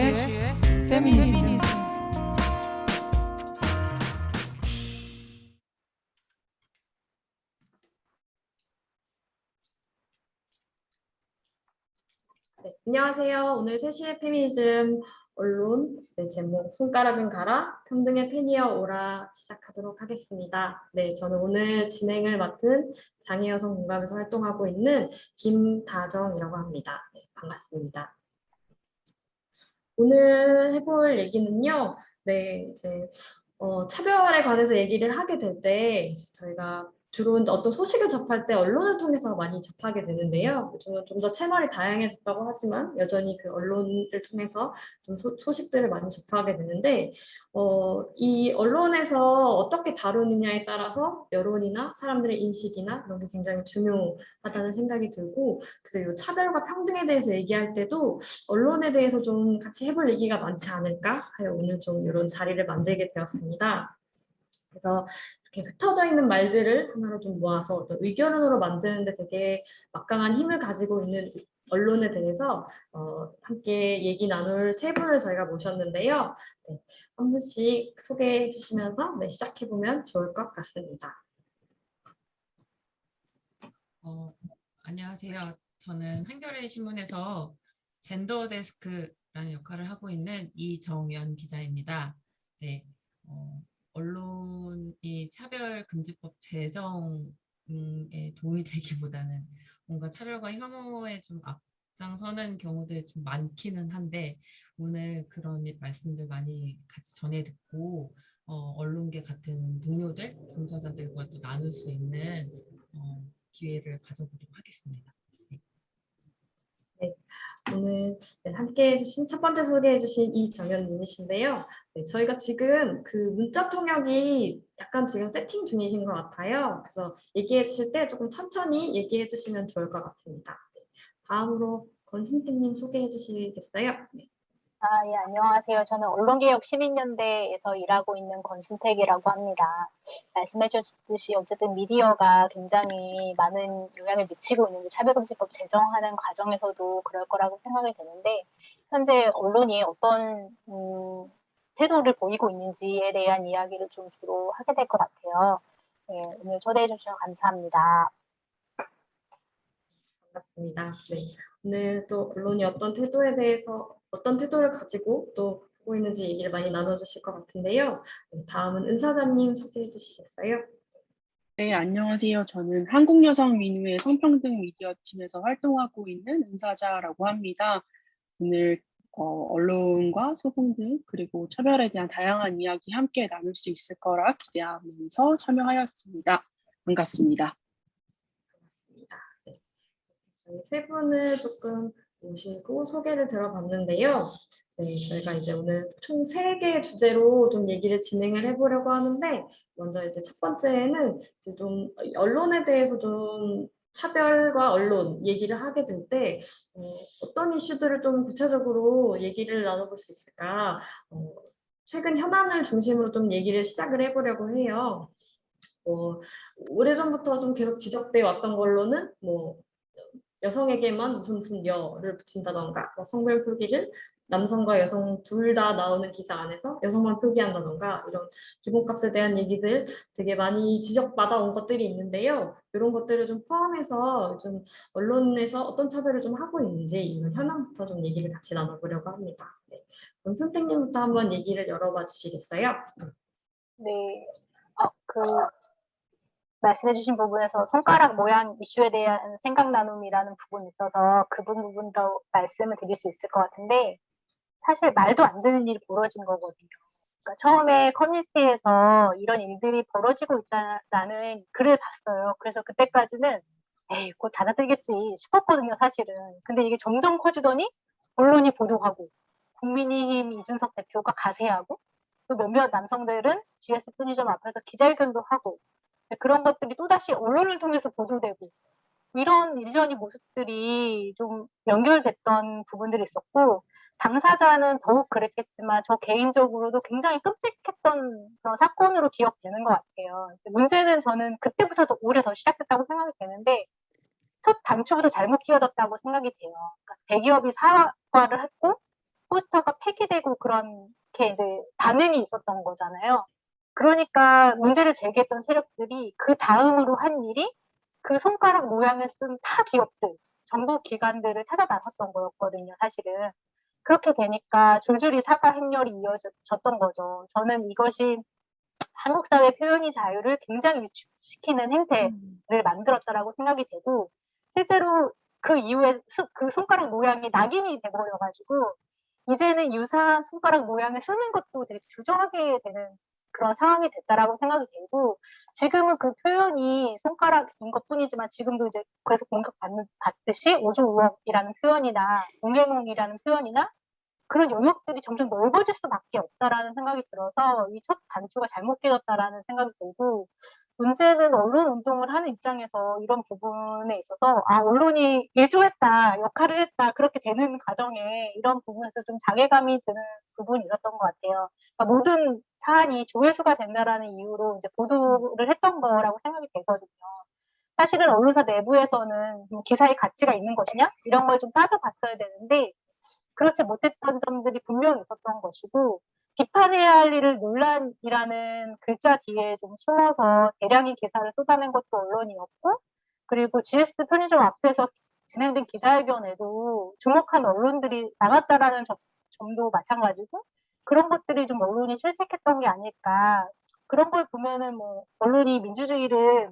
이슈의 페미니즘. 네, 안녕하세요. 오늘 3시의 페미니즘 언론 제목 손가락은 가라 평등의 팬이여 오라 시작하도록 하겠습니다. 네, 저는 오늘 진행을 맡은 장애여성 공감에서 활동하고 있는 김다정이라고 합니다. 네, 반갑습니다. 오늘 해볼 얘기는요. 네, 이제 차별에 관해서 얘기를 하게 될 때 저희가 주로 어떤 소식을 접할 때 언론을 통해서 많이 접하게 되는데요. 요즘은 좀 더 채널이 다양해졌다고 하지만 여전히 그 언론을 통해서 좀 소식들을 많이 접하게 되는데 이 언론에서 어떻게 다루느냐에 따라서 여론이나 사람들의 인식이나 이런 게 굉장히 중요하다는 생각이 들고, 그래서 이 차별과 평등에 대해서 얘기할 때도 언론에 대해서 좀 같이 해볼 얘기가 많지 않을까 하여 오늘 좀 이런 자리를 만들게 되었습니다. 그래서 이렇게 흩어져 있는 말들을 하나로 좀 모아서 어떤 의견으로 만드는데 되게 막강한 힘을 가지고 있는 언론에 대해서 함께 얘기 나눌 세 분을 저희가 모셨는데요. 네, 한 분씩 소개해 주시면서 시작해 보면 좋을 것 같습니다. 안녕하세요. 저는 한겨레 신문에서 젠더 데스크라는 역할을 하고 있는 이정연 기자입니다. 네, 언론이 차별금지법 제정에 도움이 되기보다는 뭔가 차별과 혐오에 좀 앞장서는 경우들이 좀 많기는 한데, 오늘 그런 말씀들 많이 같이 전해 듣고 언론계 같은 동료들, 종사자들과 또 나눌 수 있는 기회를 가져보도록 하겠습니다. 네, 오늘 함께 해주신 첫 번째 소개해주신 이정연님이신데요. 네, 저희가 지금 그 문자 통역이 약간 지금 세팅 중이신 것 같아요. 그래서 얘기해 주실 때 조금 천천히 얘기해 주시면 좋을 것 같습니다. 네, 다음으로 권순택님 소개해 주시겠어요? 네. 예, 안녕하세요. 저는 언론개혁 시민연대에서 일하고 있는 권순택이라고 합니다. 말씀해 주셨듯이 어쨌든 미디어가 굉장히 많은 영향을 미치고 있는데, 차별금지법 제정하는 과정에서도 그럴 거라고 생각이 되는데, 현재 언론이 어떤 태도를 보이고 있는지에 대한 이야기를 좀 주로 하게 될 것 같아요. 네, 오늘 초대해 주셔서 감사합니다. 반갑습니다. 네, 오늘 또 언론이 어떤 태도를 가지고 또 보고 있는지 얘기를 많이 나눠주실 것 같은데요. 네, 다음은 은사자님 소개해 주시겠어요? 네, 안녕하세요. 저는 한국여성민우회 성평등 미디어팀에서 활동하고 있는 은사자라고 합니다. 오늘 언론과 소통들 그리고 차별에 대한 다양한 이야기 함께 나눌 수 있을 거라 기대하면서 참여하였습니다. 반갑습니다. 반갑습니다. 네. 저희 세 분을 조금 모시고 소개를 들어봤는데요. 네, 저희가 이제 오늘 총 3개의 주제로 좀 얘기를 진행을 해보려고 하는데, 먼저 이제 첫 번째는 이제 좀 언론에 대해서 좀 차별과 언론 얘기를 하게 될 때 어떤 이슈들을 좀 구체적으로 얘기를 나눠볼 수 있을까? 최근 현안을 중심으로 좀 얘기를 시작을 해보려고 해요. 오래전부터 좀 계속 지적되어 왔던 걸로는 여성에게만 무슨 여를 붙인다던가, 성별 표기를 남성과 여성 둘 다 나오는 기사 안에서 여성만 표기한다던가, 이런 기본값에 대한 얘기들 되게 많이 지적받아 온 것들이 있는데요. 이런 것들을 좀 포함해서 좀 언론에서 어떤 차별을 좀 하고 있는지 이런 현황부터 좀 얘기를 같이 나눠보려고 합니다. 네. 그럼 선생님부터 한번 얘기를 열어봐 주시겠어요? 네, 말씀해주신 부분에서 손가락 모양 이슈에 대한 생각 나눔이라는 부분이 있어서 그 부분 더 말씀을 드릴 수 있을 것 같은데, 사실 말도 안 되는 일이 벌어진 거거든요. 그러니까 처음에 커뮤니티에서 이런 일들이 벌어지고 있다는 글을 봤어요. 그래서 그때까지는 에이, 곧 잦아들겠지 싶었거든요, 사실은. 근데 이게 점점 커지더니 언론이 보도하고, 국민의힘 이준석 대표가 가세하고, 또 몇몇 남성들은 GS 편의점 앞에서 기자회견도 하고, 그런 것들이 또다시 언론을 통해서 보도되고, 이런 일련의 모습들이 좀 연결됐던 부분들이 있었고, 당사자는 더욱 그랬겠지만 저 개인적으로도 굉장히 끔찍했던 그런 사건으로 기억되는 것 같아요. 문제는 저는 그때부터 오히려 더 시작됐다고 생각이 되는데, 첫 단추부터 잘못 끼워졌다고 생각이 돼요. 그러니까 대기업이 사과를 했고, 포스터가 폐기되고 그런 게 이제 반응이 있었던 거잖아요. 그러니까 문제를 제기했던 세력들이 그 다음으로 한 일이 그 손가락 모양을 쓴 타 기업들, 정부 기관들을 찾아 나섰던 거였거든요, 사실은. 그렇게 되니까 줄줄이 사과 행렬이 이어졌던 거죠. 저는 이것이 한국 사회 표현의 자유를 굉장히 위축시키는 행태를 만들었다라고 생각이 되고, 실제로 그 이후에 그 손가락 모양이 낙인이 돼버려가지고 이제는 유사한 손가락 모양을 쓰는 것도 되게 주저하게 되는 그런 상황이 됐다라고 생각이 들고, 지금은 그 표현이 손가락인 것뿐이지만 지금도 이제 그래서 공격받듯이 오조우업이라는 표현이나 웅행웅이라는 표현이나 그런 영역들이 점점 넓어질 수밖에 없다라는 생각이 들어서 이 첫 단추가 잘못 깨졌다라는 생각이 들고, 문제는 언론 운동을 하는 입장에서 이런 부분에 있어서 언론이 일조했다, 역할을 했다 그렇게 되는 과정에 이런 부분에서 좀 자괴감이 드는 부분이 있었던 것 같아요. 그러니까 모든 사안이 조회수가 된다라는 이유로 이제 보도를 했던 거라고 생각이 되거든요. 사실은 언론사 내부에서는 기사의 가치가 있는 것이냐 이런 걸 좀 따져봤어야 되는데 그렇지 못했던 점들이 분명히 있었던 것이고, 비판해야 할 일을 논란이라는 글자 뒤에 좀 숨어서 대량의 기사를 쏟아낸 것도 언론이었고, 그리고 GS 편의점 앞에서 진행된 기자회견에도 주목한 언론들이 나갔다라는 점도 마찬가지고, 그런 것들이 좀 언론이 실책했던 게 아닐까. 그런 걸 보면은 뭐 언론이 민주주의를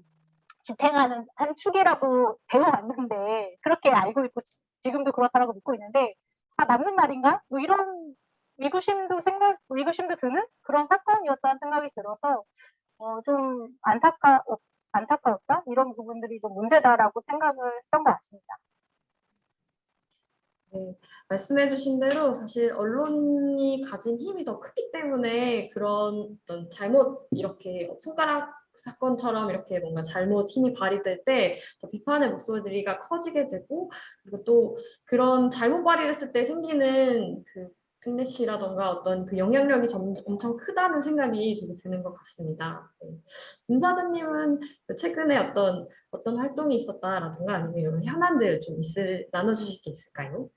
지탱하는 한 축이라고 배워왔는데 그렇게 알고 있고 지금도 그렇다라고 믿고 있는데 맞는 말인가? 뭐 이런 의구심도 드는 그런 사건이었다는 생각이 들어서 좀 안타까웠다 이런 부분들이 좀 문제다라고 생각을 했던 것 같습니다. 네, 말씀해주신 대로 사실 언론이 가진 힘이 더 크기 때문에 그런 어떤 잘못 이렇게 손가락 사건처럼 이렇게 뭔가 잘못 힘이 발휘될 때 더 비판의 목소리가 커지게 되고, 그리고 또 그런 잘못 발휘됐을 때 생기는 그 클래시라던가 어떤 그 영향력이 엄청 크다는 생각이 되게 드는 것 같습니다. 네. 임 사장님은 최근에 어떤 활동이 있었다라든가 아니면 이런 현안들 좀 나눠주실 게 있을까요?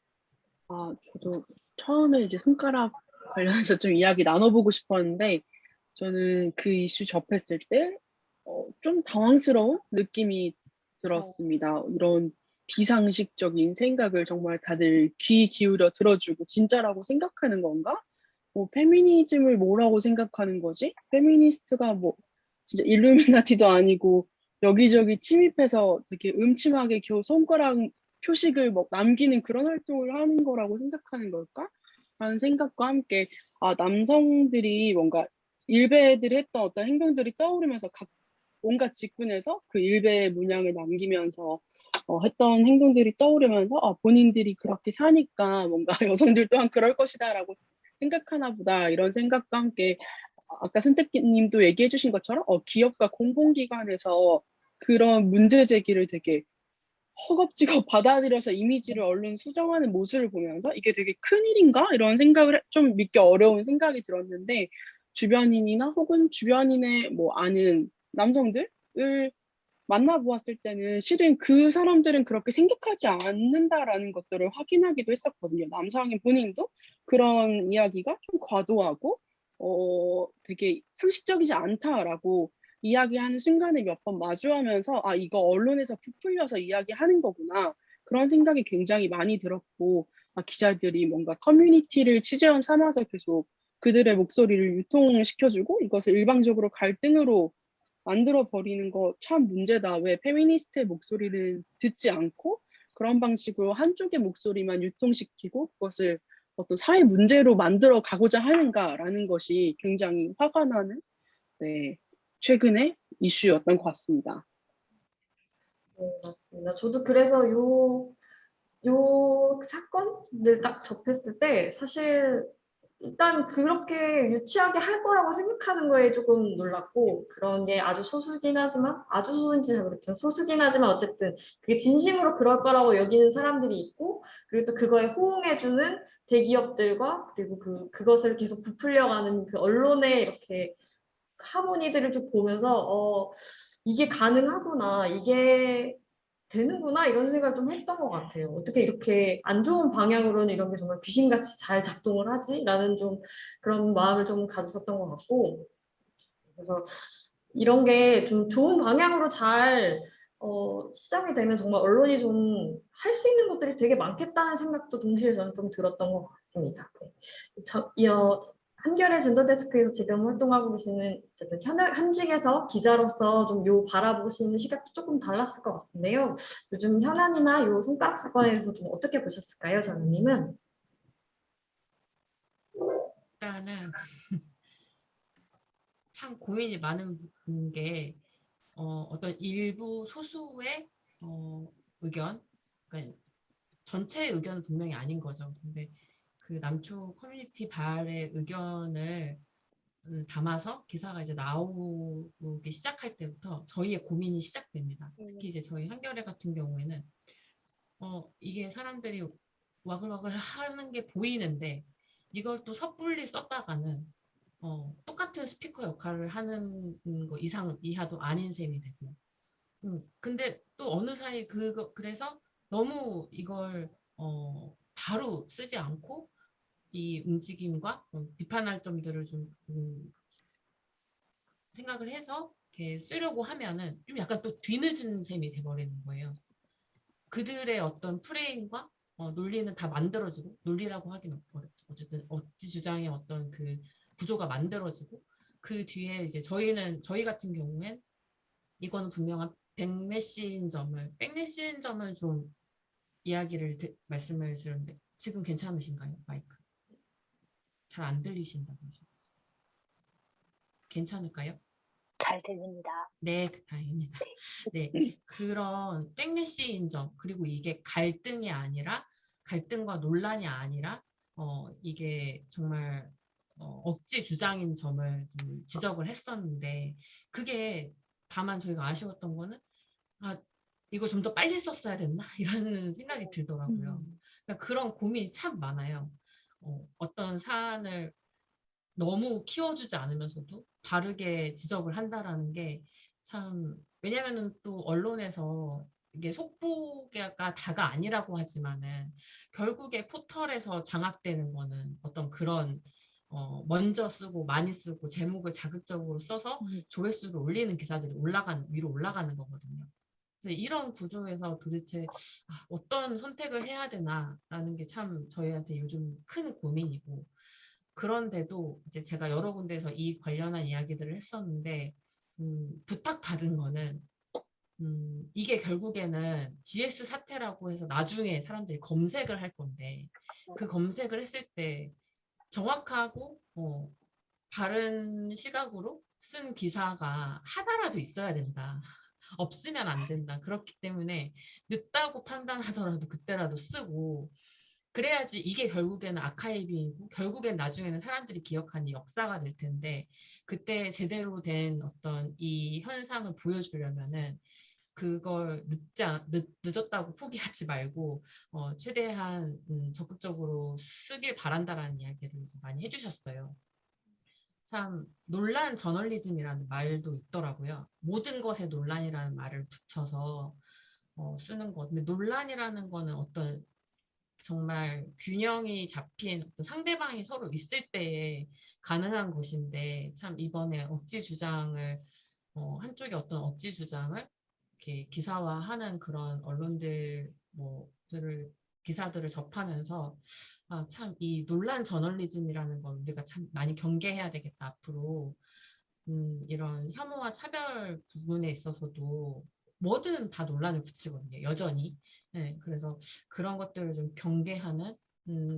저도 처음에 이제 손가락 관련해서 좀 이야기 나눠보고 싶었는데, 저는 그 이슈 접했을 때, 좀 당황스러운 느낌이 들었습니다. 이런 비상식적인 생각을 정말 다들 귀 기울여 들어주고 진짜라고 생각하는 건가? 페미니즘을 뭐라고 생각하는 거지? 페미니스트가 뭐, 진짜 일루미나티도 아니고, 여기저기 침입해서 되게 음침하게 손가락 표식을 뭐 남기는 그런 활동을 하는 거라고 생각하는 걸까? 라는 생각과 함께 남성들이 뭔가 일베들이 했던 어떤 행동들이 떠오르면서 온갖 직군에서 그 일베의 문양을 남기면서 했던 행동들이 떠오르면서 본인들이 그렇게 사니까 뭔가 여성들 또한 그럴 것이다라고 생각하나 보다 이런 생각과 함께 아까 선택님도 얘기해 주신 것처럼 기업과 공공기관에서 그런 문제 제기를 되게 허겁지겁 받아들여서 이미지를 얼른 수정하는 모습을 보면서 이게 되게 큰일인가? 이런 생각을 좀 믿기 어려운 생각이 들었는데, 주변인이나 혹은 주변인의 뭐 아는 남성들을 만나보았을 때는 실은 그 사람들은 그렇게 생각하지 않는다라는 것들을 확인하기도 했었거든요. 남성인 본인도 그런 이야기가 좀 과도하고 되게 상식적이지 않다라고 이야기하는 순간에 몇 번 마주하면서 이거 언론에서 부풀려서 이야기하는 거구나 그런 생각이 굉장히 많이 들었고, 기자들이 뭔가 커뮤니티를 취재원 삼아서 계속 그들의 목소리를 유통시켜주고 이것을 일방적으로 갈등으로 만들어 버리는 거 참 문제다. 왜 페미니스트의 목소리를 듣지 않고 그런 방식으로 한쪽의 목소리만 유통시키고 그것을 어떤 사회 문제로 만들어 가고자 하는가라는 것이 굉장히 화가 나는 최근의 이슈였던 것 같습니다. 네, 맞습니다. 저도 그래서 요 사건을 딱 접했을 때 사실 일단 그렇게 유치하게 할 거라고 생각하는 거에 조금 놀랐고, 그런 게 아주 소수긴 하지만, 아주 소수인지 잘 모르겠지만 소수긴 하지만 어쨌든 그게 진심으로 그럴 거라고 여기는 사람들이 있고, 그리고 또 그거에 호응해주는 대기업들과 그리고 그것을 계속 부풀려가는 그 언론의 이렇게 하모니들을 좀 보면서 이게 가능하구나, 이게 되는구나 이런 생각을 좀 했던 것 같아요. 어떻게 이렇게 안 좋은 방향으로는 이런 게 정말 귀신같이 잘 작동을 하지라는 좀 그런 마음을 좀 가졌었던 것 같고 그래서 이런 게 좀 좋은 방향으로 잘 시작이 되면 정말 언론이 좀 할 수 있는 것들이 되게 많겠다는 생각도 동시에 저는 좀 들었던 것 같습니다. 네. 한겨레 젠더데스크에서 지금 활동하고 계시는 어쨌든 현직에서 기자로서 좀 요 바라보시는 시각도 조금 달랐을 것 같은데요. 요즘 현안이나 요 손가락 사건에 대해서 좀 어떻게 보셨을까요, 장님은? 일단은 참 고민이 많은 게 어떤 일부 소수의 의견, 그러니까 전체의 의견은 분명히 아닌 거죠. 근데 그 남초 커뮤니티 발의 의견을 담아서 기사가 이제 나오기 시작할 때부터 저희의 고민이 시작됩니다. 특히 이제 저희 한겨레 같은 경우에는 이게 사람들이 와글와글 하는 게 보이는데 이걸 또 섣불리 썼다가는 똑같은 스피커 역할을 하는 거 이상 이하도 아닌 셈이 되고 근데 또 어느 사이 그래서 너무 이걸 바로 쓰지 않고 이 움직임과 비판할 점들을 좀 생각을 해서 이렇게 쓰려고 하면은 좀 약간 또 뒤늦은 셈이 돼버리는 거예요. 그들의 어떤 프레임과 논리는 다 만들어지고 논리라고 하기는 어렵죠. 어쨌든 억지 주장의 어떤 그 구조가 만들어지고 그 뒤에 이제 저희 같은 경우엔 이거는 분명한 백내시인 점을 좀 말씀을 드렸는데 지금 괜찮으신가요? 마이크 잘 안 들리신다고 하셔서 괜찮을까요? 잘 들립니다. 네, 다행입니다. 네, 그런 백래시인 점 그리고 이게 갈등과 논란이 아니라 이게 정말 억지 주장인 점을 좀 지적을 했었는데 그게 다만 저희가 아쉬웠던 거는 아 이거 좀 더 빨리 썼어야 됐나 이런 생각이 들더라고요. 그러니까 그런 고민이 참 많아요. 어떤 사안을 너무 키워주지 않으면서도 바르게 지적을 한다라는 게 참 왜냐면은 또 언론에서 이게 속보가 다가 아니라고 하지만은 결국에 포털에서 장악되는 거는 어떤 그런 먼저 쓰고 많이 쓰고 제목을 자극적으로 써서 조회수를 올리는 기사들이 위로 올라가는 거거든요. 그래서 이런 구조에서 도대체 어떤 선택을 해야 되나라는 게 참 저희한테 요즘 큰 고민이고 그런데도 이제 제가 여러 군데에서 이 관련한 이야기들을 했었는데 부탁받은 거는 이게 결국에는 GS 사태라고 해서 나중에 사람들이 검색을 할 건데 그 검색을 했을 때 정확하고 바른 시각으로 쓴 기사가 하나라도 있어야 된다. 없으면 안 된다. 그렇기 때문에 늦다고 판단하더라도 그때라도 쓰고 그래야지 이게 결국에는 아카이빙이고 결국엔 나중에는 사람들이 기억하는 역사가 될 텐데 그때 제대로 된 어떤 이 현상을 보여주려면은 그걸 늦었다고 포기하지 말고 최대한 적극적으로 쓰길 바란다라는 이야기를 많이 해주셨어요. 참 논란 저널리즘이라는 말도 있더라고요. 모든 것에 논란이라는 말을 붙여서 쓰는 것. 근데 논란이라는 거는 어떤 정말 균형이 잡힌 어떤 상대방이 서로 있을 때에 가능한 것인데 참 이번에 한쪽의 어떤 억지 주장을 이렇게 기사화하는 그런 언론들 기사들을 접하면서 참 이 논란 저널리즘이라는 걸 우리가 참 많이 경계해야 되겠다 앞으로 이런 혐오와 차별 부분에 있어서도 뭐든 다 논란을 붙이거든요 여전히 그래서 그런 것들을 좀 경계하는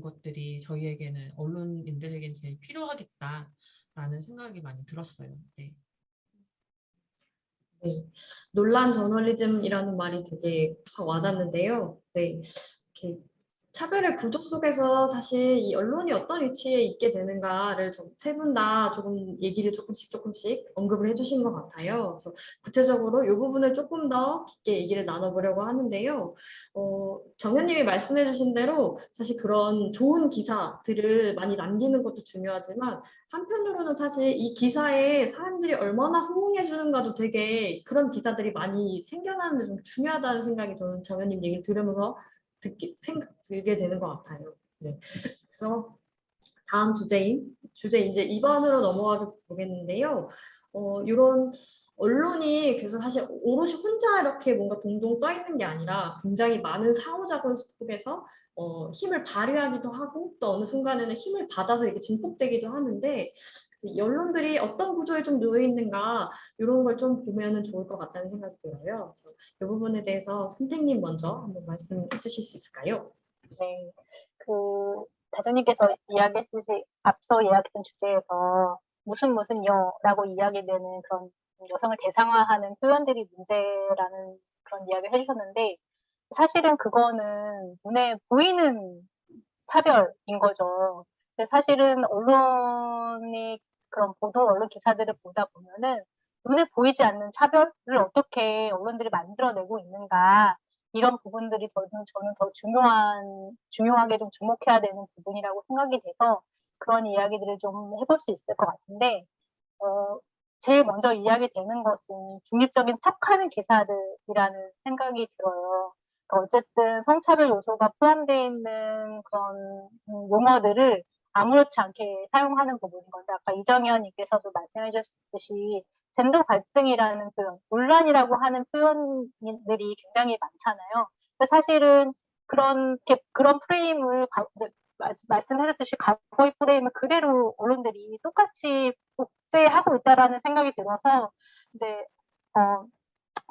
것들이 저희에게는 언론인들에게는 제일 필요하겠다라는 생각이 많이 들었어요. 네. 네, 논란 저널리즘이라는 말이 되게 확 와닿는데요. 네, 이렇게 차별의 구조 속에서 사실 이 언론이 어떤 위치에 있게 되는가를 세 분 다 조금 얘기를 조금씩 언급을 해주신 것 같아요. 그래서 구체적으로 이 부분을 조금 더 깊게 얘기를 나눠보려고 하는데요. 정현님이 말씀해주신 대로 사실 그런 좋은 기사들을 많이 남기는 것도 중요하지만 한편으로는 사실 이 기사에 사람들이 얼마나 호응해주는가도 되게 그런 기사들이 많이 생겨나는데 좀 중요하다는 생각이 저는 정현님 얘기를 들으면서 들게 되는 것 같아요. 네. 그래서 다음 주제 이제 2번으로 넘어가 보겠는데요. 이런 언론이 그래서 사실 오롯이 혼자 이렇게 뭔가 동동 떠 있는 게 아니라 굉장히 많은 상호작용 속에서 힘을 발휘하기도 하고 또 어느 순간에는 힘을 받아서 이렇게 증폭되기도 하는데 그래서 이 언론들이 어떤 구조에 좀 놓여 있는가 이런 걸 좀 보면은 좋을 것 같다는 생각이 들어요. 그래서 이 부분에 대해서 선생님 먼저 한번 말씀해 주실 수 있을까요? 네, 다정님께서 앞서 이야기했던 주제에서 무슨 여라고 이야기되는 그런 여성을 대상화하는 표현들이 문제라는 그런 이야기를 해주셨는데, 사실은 그거는 눈에 보이는 차별인 거죠. 근데 사실은 언론의 그런 언론 기사들을 보다 보면은 눈에 보이지 않는 차별을 어떻게 언론들이 만들어내고 있는가, 이런 부분들이 저는 더 중요하게 좀 주목해야 되는 부분이라고 생각이 돼서 그런 이야기들을 좀 해볼 수 있을 것 같은데, 제일 먼저 이야기되는 것은 중립적인 척하는 기사들이라는 생각이 들어요. 그러니까 어쨌든 성차별 요소가 포함되어 있는 그런 용어들을 아무렇지 않게 사용하는 부분인 건데, 아까 이정현님께서도 말씀해 주셨듯이 젠더 갈등이라는 표현, 논란이라고 하는 표현들이 굉장히 많잖아요. 근데 사실은 그런 프레임을 말씀하셨듯이 과거의 프레임을 그대로 언론들이 똑같이 복제하고 있다라는 생각이 들어서 이제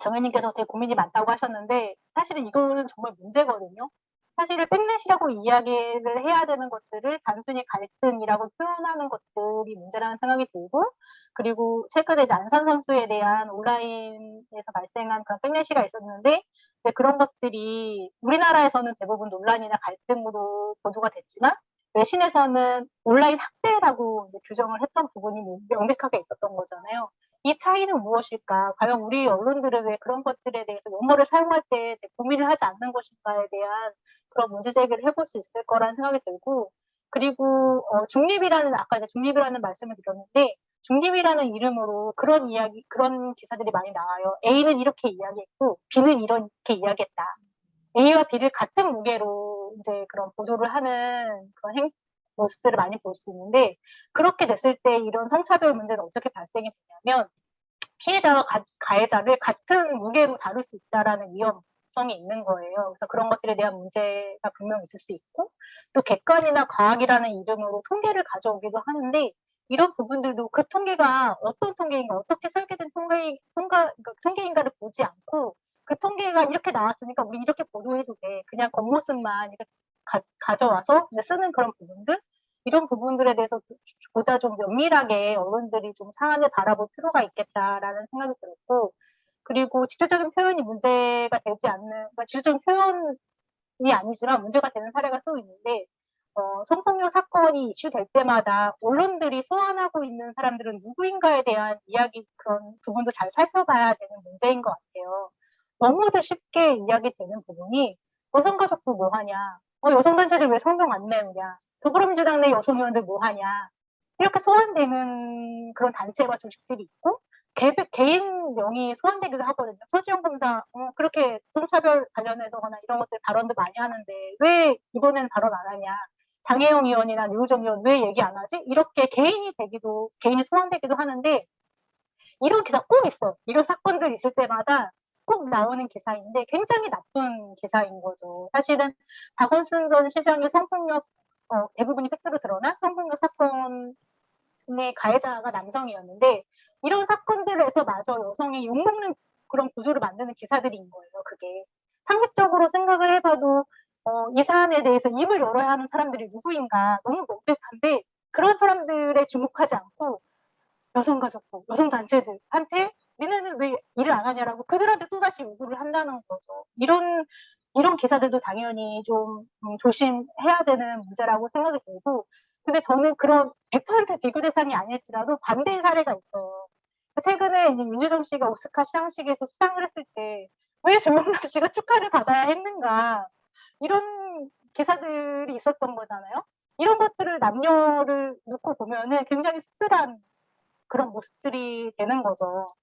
정현님께서 되게 고민이 많다고 하셨는데 사실은 이거는 정말 문제거든요. 사실은 백넷이라고 이야기를 해야 되는 것들을 단순히 갈등이라고 표현하는 것들이 문제라는 생각이 들고, 그리고 최근에 이제 안산 선수에 대한 온라인에서 발생한 그런 백넷이가 있었는데 그런 것들이 우리나라에서는 대부분 논란이나 갈등으로 보도가 됐지만 외신에서는 온라인 학대라고 이제 규정을 했던 부분이 명백하게 있었던 거잖아요. 이 차이는 무엇일까? 과연 우리 언론들은 왜 그런 것들에 대해서 용어를 사용할 때 고민을 하지 않는 것인가에 대한 그런 문제 제기를 해볼 수 있을 거라는 생각이 들고, 그리고 아까 이제 중립이라는 말씀을 드렸는데 중립이라는 이름으로 그런 기사들이 많이 나와요. A는 이렇게 이야기했고 B는 이렇게 이야기했다. A와 B를 같은 무게로 이제 그런 보도를 하는 그런 모습들을 많이 볼 수 있는데, 그렇게 됐을 때 이런 성차별 문제는 어떻게 발생이 되냐면 피해자와 가해자를 같은 무게로 다룰 수 있다라는 위험성이 있는 거예요. 그래서 그런 것들에 대한 문제가 분명히 있을 수 있고, 또 객관이나 과학이라는 이름으로 통계를 가져오기도 하는데 이런 부분들도 그 통계가 어떤 통계인가, 어떻게 설계된 통계인가를 보지 않고 그 통계가 이렇게 나왔으니까 우리 이렇게 보도해도 돼. 그냥 겉모습만 이렇게 가져와서 쓰는 그런 부분들, 이런 부분들에 대해서 보다 좀 면밀하게 언론들이 좀 사안을 바라볼 필요가 있겠다라는 생각이 들었고, 그리고 직접적인 표현이 문제가 되지 않는, 그러니까 직접적인 표현이 아니지만 문제가 되는 사례가 또 있는데, 성폭력 사건이 이슈될 때마다 언론들이 소환하고 있는 사람들은 누구인가에 대한 그런 부분도 잘 살펴봐야 되는 문제인 것 같아요. 너무도 쉽게 이야기되는 부분이 여성가족부 뭐하냐, 여성단체들 왜 성명 안 내느냐, 더불어민주당 내 여성 의원들 뭐하냐, 이렇게 소환되는 그런 단체와 조직들이 있고 개인 명의 소환되기도 하거든요. 서지영 검사 그렇게 성차별 관련해서거나 이런 것들 발언도 많이 하는데 왜 이번에는 발언 안 하냐, 장혜영 의원이나 류호정 의원 왜 얘기 안 하지, 이렇게 개인이 소환되기도 하는데 이런 기사 꼭 있어. 이런 사건들 있을 때마다 꼭 나오는 기사인데 굉장히 나쁜 기사인 거죠. 사실은 박원순 전 시장의 성폭력 대부분이 팩트로 드러난 성폭력 사건의 가해자가 남성이었는데 이런 사건들에서 마저 여성이 욕먹는 그런 구조를 만드는 기사들인 거예요. 그게 상식적으로 생각을 해봐도 이 사안에 대해서 입을 열어야 하는 사람들이 누구인가 너무 명백한데 그런 사람들에 주목하지 않고 여성가족부, 여성단체들한테 니네는 왜 일을 안 하냐라고 그들한테 또다시 요구를 한다는 거죠. 이런 이런 기사들도 당연히 좀 조심해야 되는 문제라고 생각이 들고, 근데 저는 그런 100% 비교 대상이 아닐지라도 반대의 사례가 있어요. 최근에 이제 윤여정 씨가 오스카 시상식에서 수상을 했을 때 왜 조영남 씨가 축하를 받아야 했는가, 이런 기사들이 있었던 거잖아요. 이런 것들을 남녀를 놓고 보면은 굉장히 씁쓸한 그런 모습들이 되는 거죠.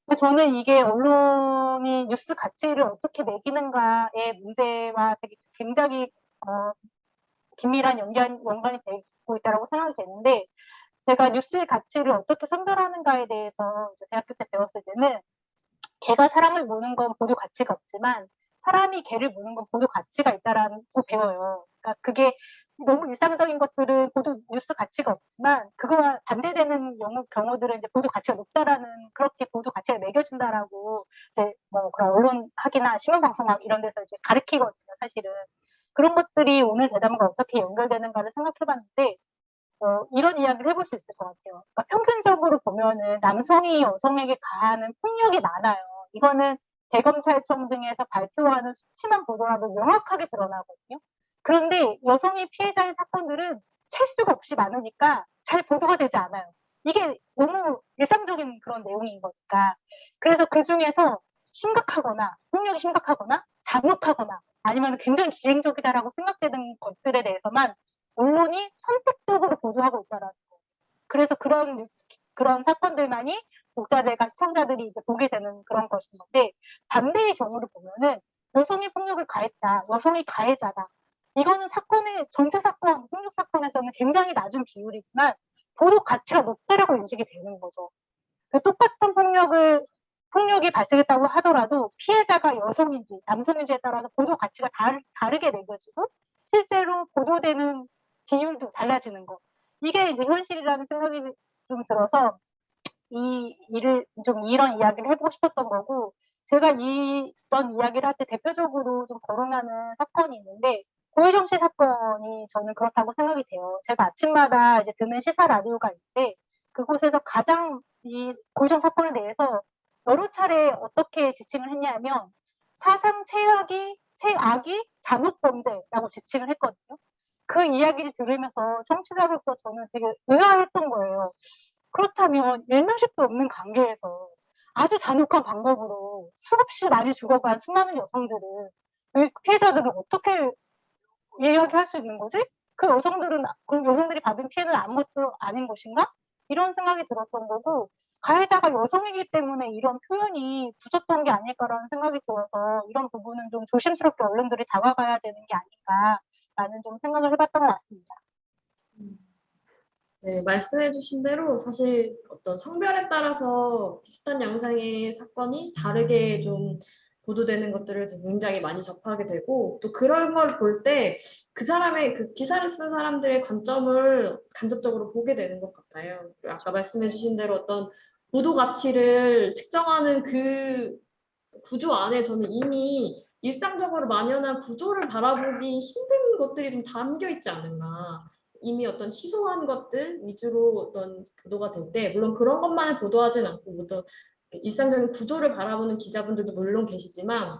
근데 저는 이게 언론이 뉴스 가치를 어떻게 매기는가의 문제와 되게 굉장히 긴밀한 연관이 되고 있다고 생각이 되는데, 제가 뉴스의 가치를 어떻게 선별하는가에 대해서 이제 대학교 때 배웠을 때는, 개가 사람을 보는 건 보도 가치가 없지만 사람이 개를 보는 건 보도 가치가 있다라고 배워요. 그러니까 그게 너무 일상적인 것들은 보도 뉴스 가치가 없지만 그거와 반대되는 경우들은 이제 보도 가치가 높다라는, 그렇게 보도 가치가 매겨진다라고 이제 뭐 그런 언론학이나 신문방송학 이런 데서 이제 가르치거든요, 사실은. 그런 것들이 오늘 대담과 어떻게 연결되는가를 생각해봤는데, 이런 이야기를 해볼 수 있을 것 같아요. 그러니까 평균적으로 보면은 남성이 여성에게 가하는 폭력이 많아요. 이거는 대검찰청 등에서 발표하는 수치만 보더라도 명확하게 드러나거든요. 그런데 여성이 피해자인 사건들은 셀 수가 없이 많으니까 잘 보도가 되지 않아요. 이게 너무 일상적인 그런 내용인 거니까. 그래서 그 중에서 심각하거나 폭력이 심각하거나 잔혹하거나 아니면 굉장히 기행적이다라고 생각되는 것들에 대해서만 언론이 선택적으로 보도하고 있다라는 거. 그래서 그런 사건들만이 독자들과 시청자들이 이제 보게 되는 그런 것인 건데, 반대의 경우를 보면은 여성이 폭력을 가했다, 여성이 가해자다. 이거는 전체 사건, 폭력 사건에서는 굉장히 낮은 비율이지만 보도 가치가 높다라고 인식이 되는 거죠. 그 똑같은 폭력이 발생했다고 하더라도 피해자가 여성인지 남성인지에 따라서 보도 가치가 다르게 매겨지고 실제로 보도되는 비율도 달라지는 거. 이게 이제 현실이라는 생각이 좀 들어서 이런 이야기를 해보고 싶었던 거고, 제가 이런 이야기를 할 때 대표적으로 좀 거론하는 사건이 있는데, 고혜정 씨 사건이 저는 그렇다고 생각이 돼요. 제가 아침마다 이제 듣는 시사 라디오가 있는데, 그곳에서 가장 이 고혜정 사건에 대해서 여러 차례 어떻게 지칭을 했냐면, 사상 최악이 잔혹범죄라고 지칭을 했거든요. 그 이야기를 들으면서 청취자로서 저는 되게 의아했던 거예요. 그렇다면 일면식도 없는 관계에서 아주 잔혹한 방법으로 수없이 많이 죽어간 수많은 여성들을, 피해자들을 어떻게 이야기할 수 있는 거지? 그 여성들이 받은 피해는 아무것도 아닌 것인가? 이런 생각이 들었던 거고, 가해자가 여성이기 때문에 이런 표현이 붙었던 게 아닐까라는 생각이 들어서, 이런 부분은 좀 조심스럽게 언론들이 다가가야 되는 게 아닌가라는 좀 생각을 해봤던 것 같습니다. 네, 말씀해주신 대로 사실 어떤 성별에 따라서 비슷한 양상의 사건이 다르게 좀 보도되는 것들을 굉장히 많이 접하게 되고, 또 그런 걸 볼 때 그 사람의 그 기사를 쓴 사람들의 관점을 간접적으로 보게 되는 것 같아요. 아까 말씀해주신 대로 어떤 보도 가치를 측정하는 그 구조 안에 저는 이미 일상적으로 만연한 구조를 바라보기 힘든 것들이 좀 담겨 있지 않는가. 이미 어떤 희소한 것들 위주로 어떤 보도가 될 때, 물론 그런 것만을 보도하진 않고 어떤 일상적인 구조를 바라보는 기자분들도 물론 계시지만,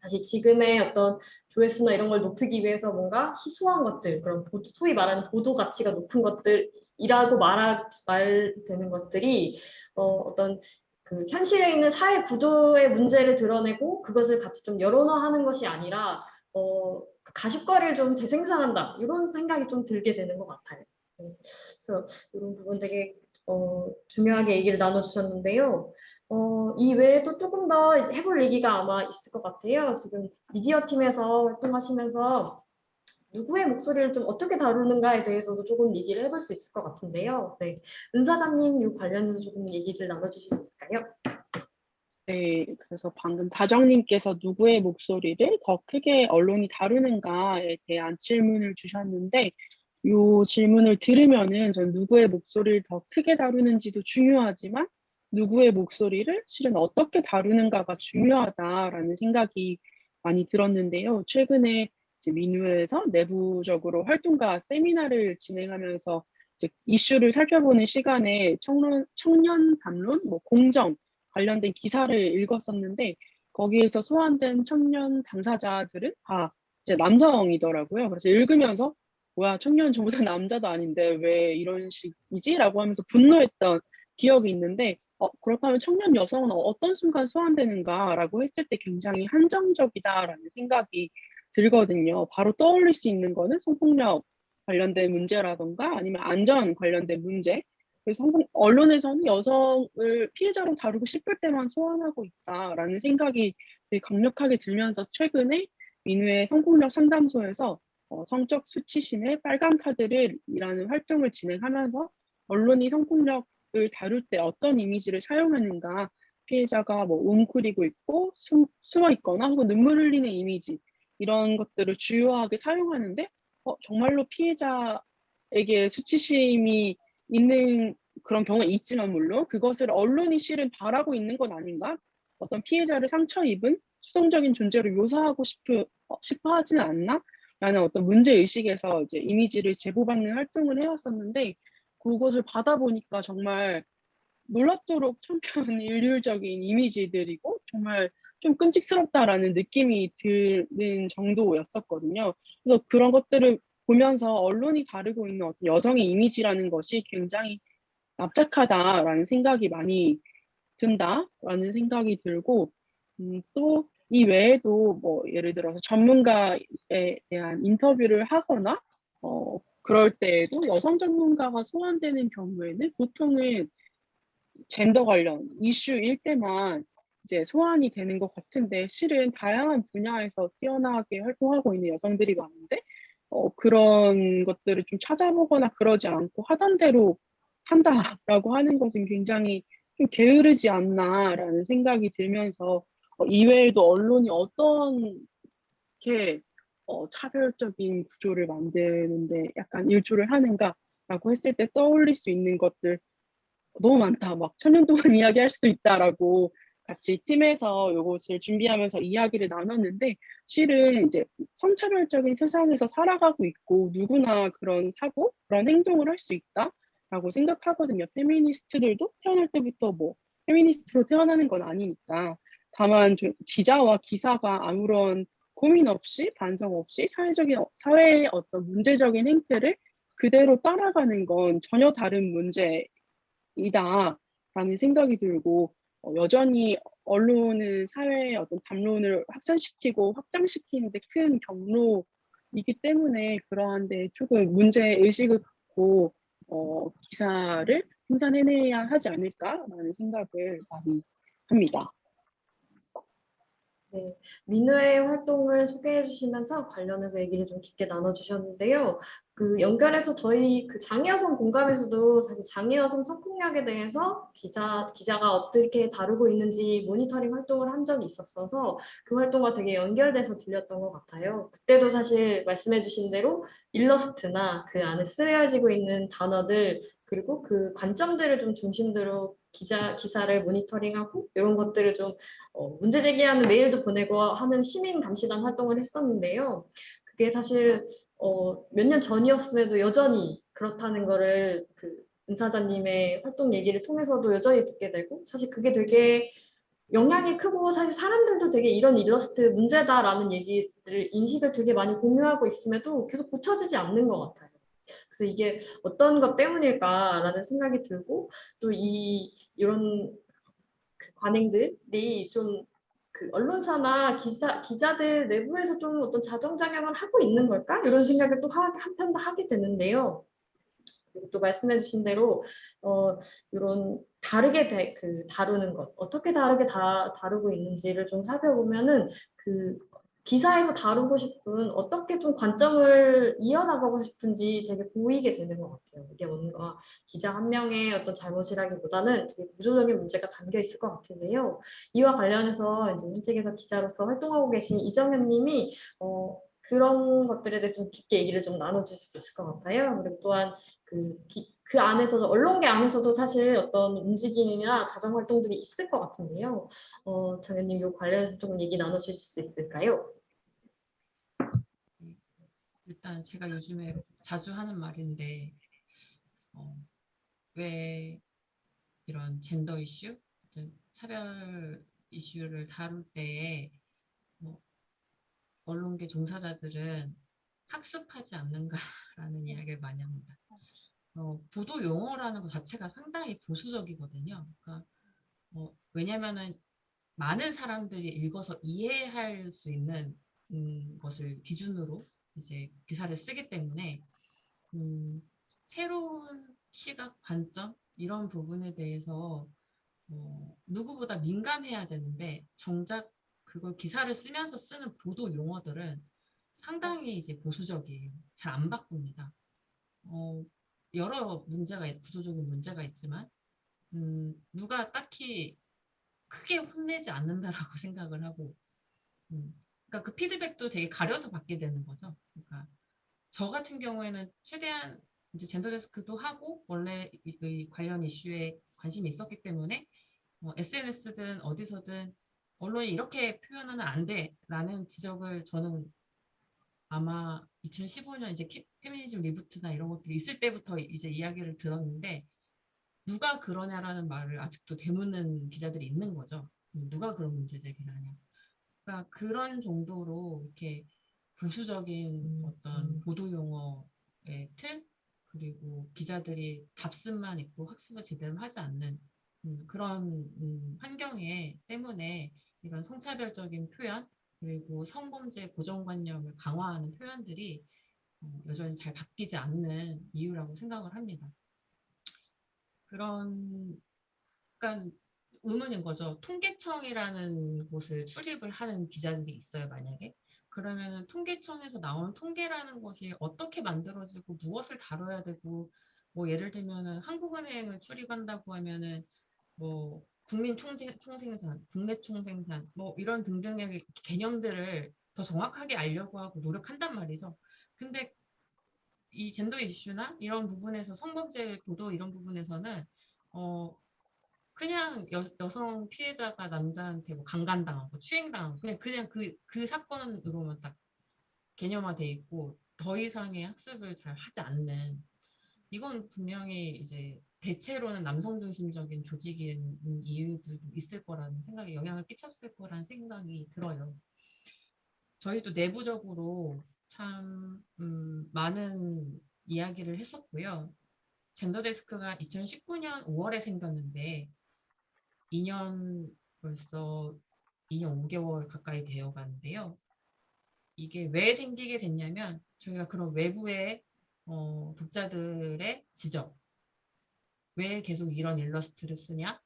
사실 지금의 어떤 조회수나 이런 걸 높이기 위해서 뭔가 희소한 것들, 그런 소위 말하는 보도 가치가 높은 것들이라고 말되는 것들이 어떤 그 현실에 있는 사회 구조의 문제를 드러내고 그것을 같이 좀 여론화하는 것이 아니라 가십거리를 좀 재생산한다, 이런 생각이 좀 들게 되는 것 같아요. 그래서 이런 부분 되게 중요하게 얘기를 나눠주셨는데요. 이 외에도 조금 더 해볼 얘기가 아마 있을 것 같아요. 지금 미디어 팀에서 활동하시면서 누구의 목소리를 좀 어떻게 다루는가에 대해서도 조금 얘기를 해볼 수 있을 것 같은데요. 네, 은 사장님 이 관련해서 조금 얘기를 나눠주실 수 있을까요? 네, 그래서 방금 다정님께서 누구의 목소리를 더 크게 언론이 다루는가에 대한 질문을 주셨는데, 이 질문을 들으면은 전 누구의 목소리를 더 크게 다루는지도 중요하지만 누구의 목소리를 실은 어떻게 다루는가가 중요하다라는 생각이 많이 들었는데요. 최근에 이제 민우에서 내부적으로 활동가 세미나를 진행하면서 이제 이슈를 살펴보는 시간에 청년 담론, 뭐 공정 관련된 기사를 읽었었는데, 거기에서 소환된 청년 당사자들은 다 이제 남성이더라고요. 그래서 읽으면서 뭐야, 청년 전부 다 남자도 아닌데 왜 이런 식이지라고 하면서 분노했던 기억이 있는데, 그렇다면 청년 여성은 어떤 순간 소환되는가라고 했을 때 굉장히 한정적이다라는 생각이 들거든요. 바로 떠올릴 수 있는 거는 성폭력 관련된 문제라던가 아니면 안전 관련된 문제. 그래서 언론에서는 여성을 피해자로 다루고 싶을 때만 소환하고 있다라는 생각이 되게 강력하게 들면서 최근에 민우의 성폭력 상담소에서 성적 수치심의 빨간 카드를이라는 활동을 진행하면서 언론이 성폭력을 다룰 때 어떤 이미지를 사용하는가, 피해자가 뭐 웅크리고 있고 숨어 있거나 혹은 눈물 흘리는 이미지, 이런 것들을 주요하게 사용하는데 정말로 피해자에게 수치심이 있는 그런 경우가 있지만 물론 그것을 언론이 실은 바라고 있는 건 아닌가? 어떤 피해자를 상처 입은 수동적인 존재로 묘사하고 싶어 하지는 않나? 라는 어떤 문제의식에서 이제 이미지를 제보받는 활동을 해왔었는데, 그것을 받아보니까 정말 놀랍도록 천편일률적인 이미지들이고 정말 좀 끔찍스럽다라는 느낌이 드는 정도였었거든요. 그래서 그런 것들을 보면서 언론이 다루고 있는 어떤 여성의 이미지라는 것이 굉장히 납작하다라는 생각이 많이 든다라는 생각이 들고, 또 이 외에도 뭐 예를 들어서 전문가에 대한 인터뷰를 하거나 그럴 때에도 여성 전문가가 소환되는 경우에는 보통은 젠더 관련 이슈일 때만 이제 소환이 되는 것 같은데, 실은 다양한 분야에서 뛰어나게 활동하고 있는 여성들이 많은데 그런 것들을 좀 찾아보거나 그러지 않고 하던 대로 한다라고 하는 것은 굉장히 좀 게으르지 않나라는 생각이 들면서, 이외에도 언론이 어떻게 차별적인 구조를 만드는데 약간 일조를 하는가라고 했을 때 떠올릴 수 있는 것들 너무 많다. 막 천년 동안 이야기할 수도 있다라고 같이 팀에서 이것을 준비하면서 이야기를 나눴는데, 실은 이제 성차별적인 세상에서 살아가고 있고 누구나 그런 사고, 그런 행동을 할 수 있다라고 생각하거든요. 페미니스트들도 태어날 때부터 뭐 페미니스트로 태어나는 건 아니니까. 다만 기자와 기사가 아무런 고민 없이 반성 없이 사회의 어떤 문제적인 행태를 그대로 따라가는 건 전혀 다른 문제 이다라는 생각이 들고, 여전히 언론은 사회의 어떤 담론을 확산시키고 확장시키는 데 큰 경로이기 때문에 그러한 데 조금 문제 의식을 갖고 기사를 생산해내야 하지 않을까라는 생각을 많이 합니다. 네, 민우의 활동을 소개해 주시면서 관련해서 얘기를 좀 깊게 나눠주셨는데요. 그 연결해서 저희 그 장애여성 공감에서도 사실 장애여성 성폭력에 대해서 기자가 어떻게 다루고 있는지 모니터링 활동을 한 적이 있었어서 그 활동과 되게 연결돼서 들렸던 것 같아요. 그때도 사실 말씀해 주신 대로 일러스트나 그 안에 쓰여지고 있는 단어들 그리고 그 관점들을 좀 중심으로 기사를 모니터링하고 이런 것들을 좀 문제 제기하는 메일도 보내고 하는 시민 감시단 활동을 했었는데요. 그게 사실 몇 년 전이었음에도 여전히 그렇다는 거를 그 은사자님의 활동 얘기를 통해서도 여전히 듣게 되고, 사실 그게 되게 영향이 크고 사실 사람들도 되게 이런 일러스트 문제다라는 얘기를 인식을 되게 많이 공유하고 있음에도 계속 고쳐지지 않는 것 같아요. 그래서 이게 어떤 것 때문일까라는 생각이 들고, 또 이런 그 관행들이 좀 그 언론사나 기자들 내부에서 좀 어떤 자정작용을 하고 있는 걸까? 이런 생각을 또 한편도 하게 되는데요. 그리고 또 말씀해주신 대로 이런 다르게 다루는 것, 어떻게 다르게 다루고 있는지를 좀 살펴보면은 그 기사에서 다루고 싶은 어떻게 좀 관점을 이어나가고 싶은지 되게 보이게 되는 것 같아요. 이게 뭔가 기자 한 명의 어떤 잘못이라기보다는 되게 구조적인 문제가 담겨 있을 것 같은데요. 이와 관련해서 이제 현직에서 기자로서 활동하고 계신 이정현 님이 그런 것들에 대해서 좀 깊게 얘기를 좀 나눠주실 수 있을 것 같아요. 그리고 또한 그 안에서도 언론계 안에서도 사실 어떤 움직임이나 자정 활동들이 있을 것 같은데요. 정현님 이 관련해서 조금 얘기 나눠주실 수 있을까요? 네. 일단 제가 요즘에 자주 하는 말인데 왜 이런 젠더 이슈, 차별 이슈를 다룰 때에 뭐 언론계 종사자들은 학습하지 않는가라는 이야기를 많이 합니다. 보도 용어라는 것 자체가 상당히 보수적이거든요. 그러니까 왜냐면은 많은 사람들이 읽어서 이해할 수 있는 것을 기준으로 이제 기사를 쓰기 때문에 새로운 시각, 관점 이런 부분에 대해서 누구보다 민감해야 되는데 정작 그걸 기사를 쓰면서 쓰는 보도 용어들은 상당히 이제 보수적이에요. 잘 안 바꿉니다. 여러 문제가 구조적인 문제가 있지만 누가 딱히 크게 혼내지 않는다라고 생각을 하고 그러니까 그 피드백도 되게 가려서 받게 되는 거죠. 그러니까 저 같은 경우에는 최대한 이제 젠더 데스크도 하고 원래 이 관련 이슈에 관심이 있었기 때문에 SNS든 어디서든 언론이 이렇게 표현하면 안 돼라는 지적을 저는 아마 2015년 이제 페미니즘 리부트나 이런 것들이 있을 때부터 이제 이야기를 들었는데 누가 그러냐라는 말을 아직도 되묻는 기자들이 있는 거죠. 누가 그런 문제 제기를 하냐. 그러니까 그런 정도로 이렇게 보수적인 어떤 보도 용어의 틀 그리고 기자들이 답습만 있고 학습을 제대로 하지 않는 그런 환경에 때문에 이런 성차별적인 표현 그리고 성범죄 고정관념을 강화하는 표현들이 여전히 잘 바뀌지 않는 이유라고 생각을 합니다. 그런 약간 의문인 거죠. 통계청이라는 곳을 출입을 하는 기자들이 있어요, 만약에. 그러면 통계청에서 나온 통계라는 것이 어떻게 만들어지고 무엇을 다뤄야 되고, 뭐 예를 들면은 한국은행을 출입한다고 하면은 뭐 국민 총생산, 국내 총생산, 뭐 이런 등등의 개념들을 더 정확하게 알려고 하고 노력한단 말이죠. 근데 이 젠더 이슈나 이런 부분에서 성범죄 보도 이런 부분에서는 그냥 여성 피해자가 남자한테 뭐 강간당하고 추행당하고 그냥 그 사건으로만 딱 개념화돼 있고 더 이상의 학습을 잘 하지 않는 이건 분명히 이제 대체로는 남성 중심적인 조직인 이유들도 있을 거라는 생각에 영향을 끼쳤을 거라는 생각이 들어요. 저희도 내부적으로 참 많은 이야기를 했었고요. 젠더 데스크가 2019년 5월에 생겼는데 2년 벌써 2년 5개월 가까이 되어 가는데요. 이게 왜 생기게 됐냐면 저희가 그런 외부의 독자들의 지적, 왜 계속 이런 일러스트를 쓰냐,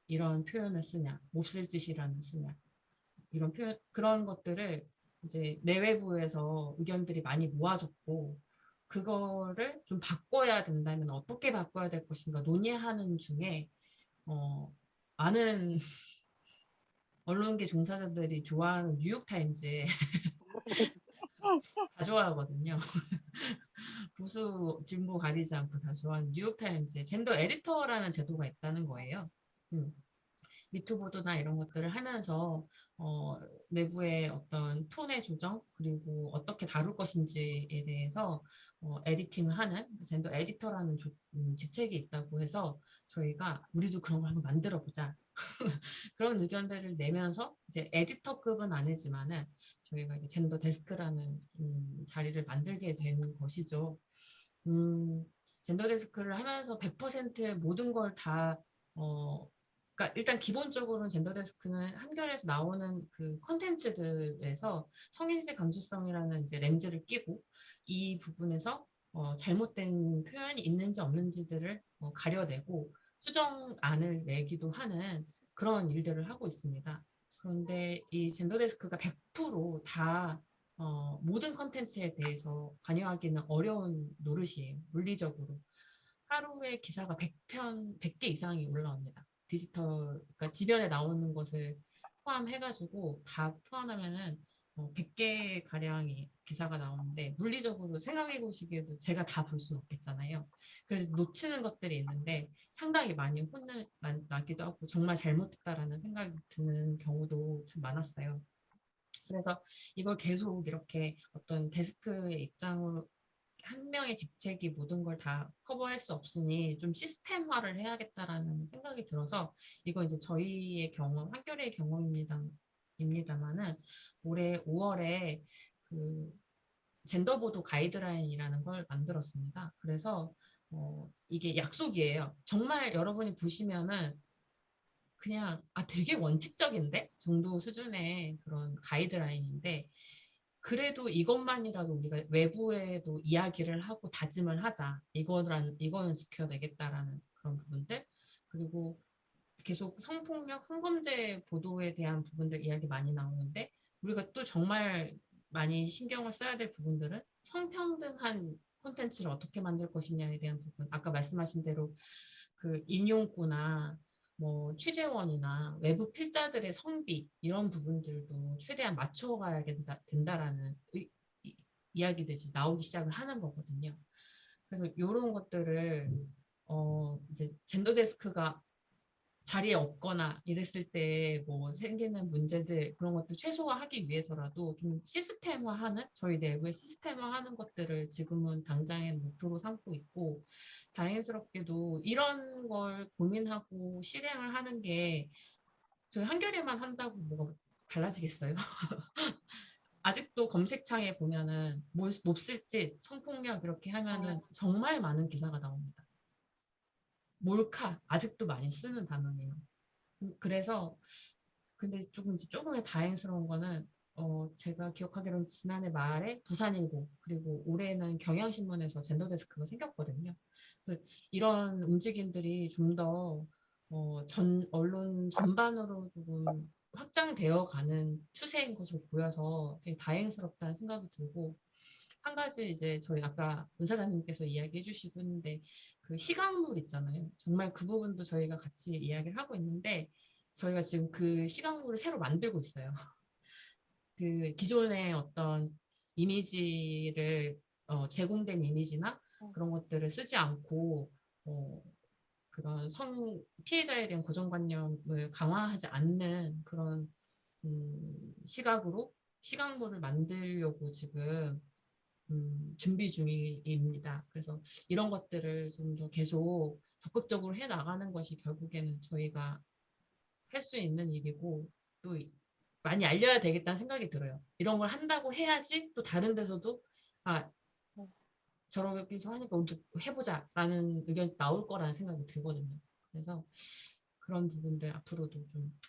이런 표현을 쓰냐, 몹쓸 짓이라는 쓰냐, 이런 표현 그런 것들을 이제 내외부에서 의견들이 많이 모아졌고 그거를 좀 바꿔야 된다면 어떻게 바꿔야 될 것인가 논의하는 중에 많은 언론계 종사자들이 좋아하는 뉴욕타임즈에 다 좋아하거든요. 보수 진보 가리지 않고 다 좋아하는 뉴욕타임즈에 젠더 에디터라는 제도가 있다는 거예요. 미투 보도나 이런 것들을 하면서 내부의 어떤 톤의 조정 그리고 어떻게 다룰 것인지에 대해서 에디팅을 하는 젠더 에디터라는 직책이 있다고 해서 저희가 우리도 그런 걸 한번 만들어 보자. 그런 의견들을 내면서 이제 에디터급은 아니지만은 저희가 이제 젠더 데스크라는 자리를 만들게 되는 것이죠. 젠더 데스크를 하면서 100% 모든 걸다 그러니까 일단 기본적으로는 젠더 데스크는 한겨레에서 나오는 그 컨텐츠들에서 성인지 감수성이라는 이제 렌즈를 끼고 이 부분에서 잘못된 표현이 있는지 없는지들을 가려내고 수정안을 내기도 하는 그런 일들을 하고 있습니다. 그런데 이 젠더 데스크가 100%다 모든 컨텐츠에 대해서 관여하기는 어려운 노릇이에요. 물리적으로. 하루에 기사가 100개 이상이 올라옵니다. 디지털, 그러니까 지면에 나오는 것을 포함해가지고 다 포함하면은 100개 가량이 기사가 나오는데 물리적으로 생각해 보시기에도 제가 다 볼 수는 없겠잖아요. 그래서 놓치는 것들이 있는데 상당히 많이 나기도 하고 정말 잘못했다라는 생각이 드는 경우도 참 많았어요. 그래서 이걸 계속 이렇게 어떤 데스크의 입장으로 한 명의 직책이 모든 걸 다 커버할 수 없으니 좀 시스템화를 해야겠다라는 생각이 들어서 이거 이제 저희의 경험, 한겨레의 경험입니다만은 올해 5월에 그 젠더 보도 가이드라인이라는 걸 만들었습니다. 그래서 이게 약속이에요. 정말 여러분이 보시면은 그냥 되게 원칙적인데 정도 수준의 그런 가이드라인인데 그래도 이것만이라도 우리가 외부에도 이야기를 하고 다짐을 하자. 이거는 지켜야 되겠다라는 그런 부분들. 그리고 계속 성폭력, 성범죄 보도에 대한 부분들 이야기 많이 나오는데 우리가 또 정말 많이 신경을 써야 될 부분들은 성평등한 콘텐츠를 어떻게 만들 것이냐에 대한 부분. 아까 말씀하신 대로 그 인용구나 뭐 취재원이나 외부 필자들의 성비 이런 부분들도 최대한 맞춰가야 된다라는 이야기들이 나오기 시작을 하는 거거든요. 그래서 이런 것들을 이제 젠더 데스크가 자리에 없거나 이랬을 때 뭐 생기는 문제들 그런 것들 최소화하기 위해서라도 좀 시스템화하는 저희 내부에 시스템화하는 것들을 지금은 당장의 목표로 삼고 있고 다행스럽게도 이런 걸 고민하고 실행을 하는 게 저희 한겨레만 한다고 뭐가 달라지겠어요? 아직도 검색창에 보면은 몹쓸짓, 성폭력 이렇게 하면은 정말 많은 기사가 나옵니다. 몰카 아직도 많이 쓰는 단어예요. 그래서 근데 조금의 다행스러운 거는 제가 기억하기로는 지난해 말에 부산일보 그리고 올해는 경향신문에서 젠더 데스크가 생겼거든요. 그래서 이런 움직임들이 좀 더 언론 전반으로 조금 확장되어 가는 추세인 것으로 보여서 되게 다행스럽다는 생각이 들고 한 가지 이제 저희 아까 은사장님께서 이야기해 주시고 있는데 그 시각물 있잖아요. 정말 그 부분도 저희가 같이 이야기를 하고 있는데 저희가 지금 그 시각물을 새로 만들고 있어요. 그 기존의 어떤 이미지를 제공된 이미지나 그런 것들을 쓰지 않고 그런 성 피해자에 대한 고정관념을 강화하지 않는 그런 시각물을 만들려고 지금 준비 중입니다. 그래서 이런 것들을 좀 더 계속 적극적으로 해 나가는 것이 결국에는 저희가 할 수 있는 일이고 또 많이 알려야 되겠다는 생각이 들어요. 이런 걸 한다고 해야지 또 다른 데서도 아 저렇게서 하니까 우리도 해보자라는 의견이 나올 거라는 생각이 들거든요. 그래서 그런 부분들 앞으로도 좀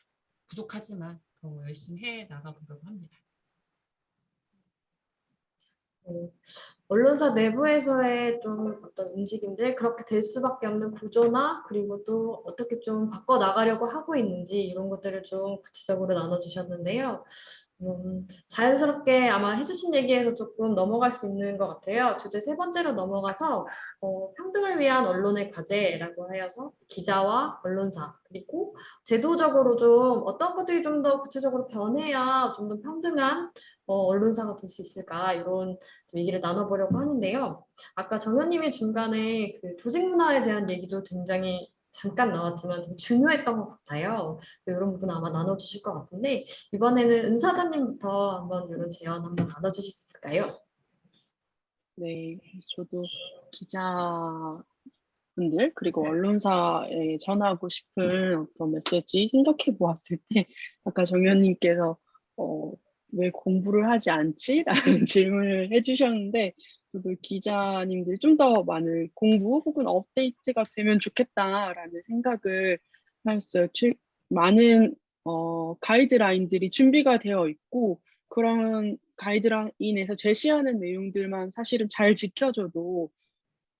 부족하지만 더 열심히 해 나가보려고 합니다. 네. 언론사 내부에서의 좀 어떤 움직임들, 그렇게 될 수밖에 없는 구조나, 그리고 또 어떻게 좀 바꿔 나가려고 하고 있는지, 이런 것들을 좀 구체적으로 나눠주셨는데요. 자연스럽게 아마 해주신 얘기에서 조금 넘어갈 수 있는 것 같아요. 주제 세 번째로 넘어가서 평등을 위한 언론의 과제라고 하여서 기자와 언론사 그리고 제도적으로 좀 어떤 것들이 좀 더 구체적으로 변해야 좀 더 평등한 언론사가 될 수 있을까 이런 얘기를 나눠보려고 하는데요. 아까 정현님이 중간에 그 조직 문화에 대한 얘기도 굉장히 잠깐 나왔지만 되게 중요했던 것 같아요. 그래서 이런 부분 아마 나눠주실 것 같은데 이번에는 은 사장님부터 한번 이런 제안 한번 나눠주실 수 있을까요? 네, 저도 기자분들 그리고 언론사에 전하고 싶은 어떤 메시지 생각해 보았을 때 아까 정현님께서 왜 공부를 하지 않지? 라는 질문을 해주셨는데 저도 기자님들 좀 더 많은 공부 혹은 업데이트가 되면 좋겠다라는 생각을 하였어요. 많은 가이드라인들이 준비가 되어 있고 그런 가이드라인에서 제시하는 내용들만 사실은 잘 지켜줘도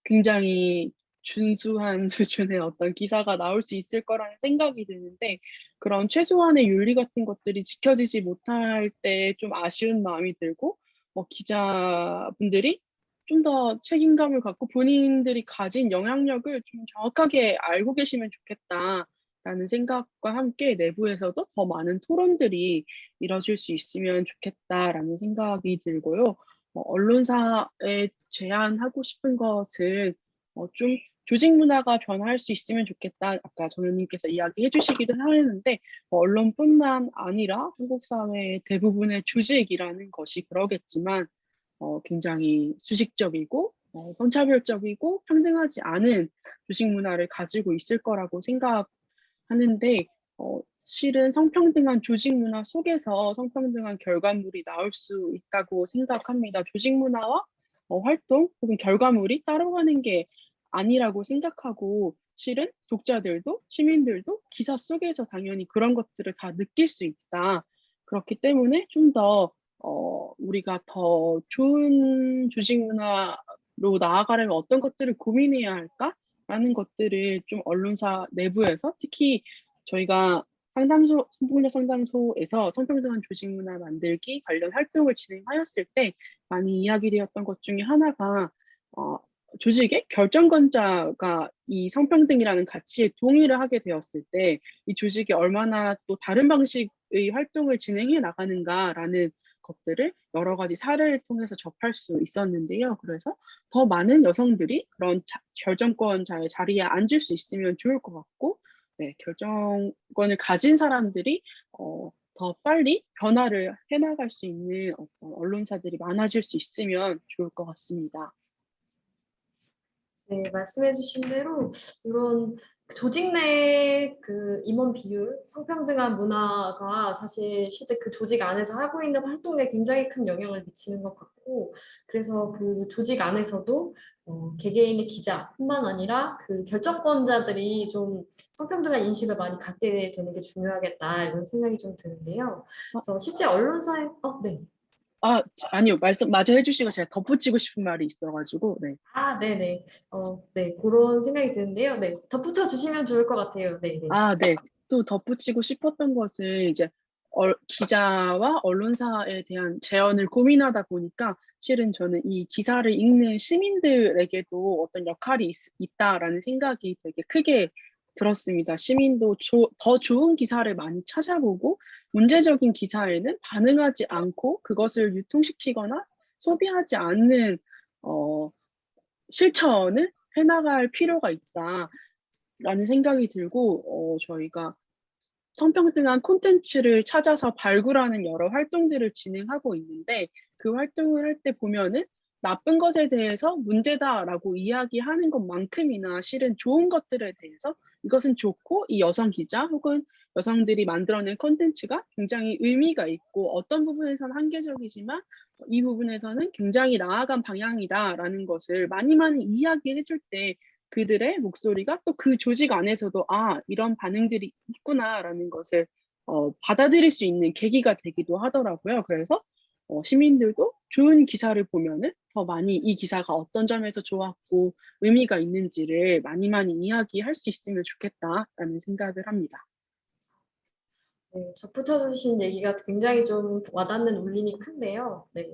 굉장히 준수한 수준의 어떤 기사가 나올 수 있을 거라는 생각이 드는데 그런 최소한의 윤리 같은 것들이 지켜지지 못할 때 좀 아쉬운 마음이 들고 기자분들이 좀 더 책임감을 갖고 본인들이 가진 영향력을 좀 정확하게 알고 계시면 좋겠다라는 생각과 함께 내부에서도 더 많은 토론들이 이뤄질 수 있으면 좋겠다라는 생각이 들고요. 언론사에 제안하고 싶은 것은 좀 조직 문화가 변화할 수 있으면 좋겠다. 아까 정현님께서 이야기해 주시기도 하는데 언론뿐만 아니라 한국 사회의 대부분의 조직이라는 것이 그러겠지만 굉장히 수직적이고 성차별적이고 평등하지 않은 조직 문화를 가지고 있을 거라고 생각하는데 실은 성평등한 조직 문화 속에서 성평등한 결과물이 나올 수 있다고 생각합니다. 조직 문화와 활동 혹은 결과물이 따로 가는 게 아니라고 생각하고 실은 독자들도 시민들도 기사 속에서 당연히 그런 것들을 다 느낄 수 있다. 그렇기 때문에 좀 더 우리가 더 좋은 조직 문화로 나아가려면 어떤 것들을 고민해야 할까라는 것들을 좀 언론사 내부에서 특히 저희가 성폭력 상담소에서 성평등한 조직 문화 만들기 관련 활동을 진행하였을 때 많이 이야기되었던 것 중에 하나가 조직의 결정권자가 이 성평등이라는 가치에 동의를 하게 되었을 때 이 조직이 얼마나 또 다른 방식의 활동을 진행해 나가는가라는 것들을 여러 가지 사례를 통해서 접할 수 있었는데요. 그래서 더 많은 여성들이 그런 결정권자의 자리에 앉을 수 있으면 좋을 것 같고, 네, 결정권을 가진 사람들이 더 빨리 변화를 해나갈 수 있는 어떤 언론사들이 많아질 수 있으면 좋을 것 같습니다. 네, 말씀해주신 대로 이런 조직 내 그 임원 비율, 성평등한 문화가 사실 실제 그 조직 안에서 하고 있는 활동에 굉장히 큰 영향을 미치는 것 같고, 그래서 그 조직 안에서도 개개인의 기자뿐만 아니라 그 결정권자들이 좀 성평등한 인식을 많이 갖게 되는 게 중요하겠다 이런 생각이 좀 드는데요. 그래서 실제 언론사에 네. 아니요. 말씀 마저 해주시고 제가 덧붙이고 싶은 말이 있어가지고, 네. 네네. 네, 그런 생각이 드는데요. 네, 덧붙여 주시면 좋을 것 같아요. 네, 네. 네. 또 덧붙이고 싶었던 것은 이제 기자와 언론사에 대한 재현을 고민하다 보니까 실은 저는 이 기사를 읽는 시민들에게도 어떤 역할이 있다라는 생각이 되게 크게 들었습니다. 시민도 더 좋은 기사를 많이 찾아보고 문제적인 기사에는 반응하지 않고 그것을 유통시키거나 소비하지 않는 실천을 해나갈 필요가 있다라는 생각이 들고 저희가 성평등한 콘텐츠를 찾아서 발굴하는 여러 활동들을 진행하고 있는데 그 활동을 할 때 보면은 나쁜 것에 대해서 문제다라고 이야기하는 것만큼이나 실은 좋은 것들에 대해서 이것은 좋고 이 여성 기자 혹은 여성들이 만들어낸 콘텐츠가 굉장히 의미가 있고 어떤 부분에서는 한계적이지만 이 부분에서는 굉장히 나아간 방향이다라는 것을 많이 많이 이야기해 줄 때 그들의 목소리가 또 그 조직 안에서도 이런 반응들이 있구나라는 것을 받아들일 수 있는 계기가 되기도 하더라고요. 그래서 시민들도 좋은 기사를 보면은 더 많이 이 기사가 어떤 점에서 좋았고 의미가 있는지를 많이 많이 이야기할 수 있으면 좋겠다라는 생각을 합니다. 네, 덧붙여 주신 얘기가 굉장히 좀 와닿는 울림이 큰데요. 네,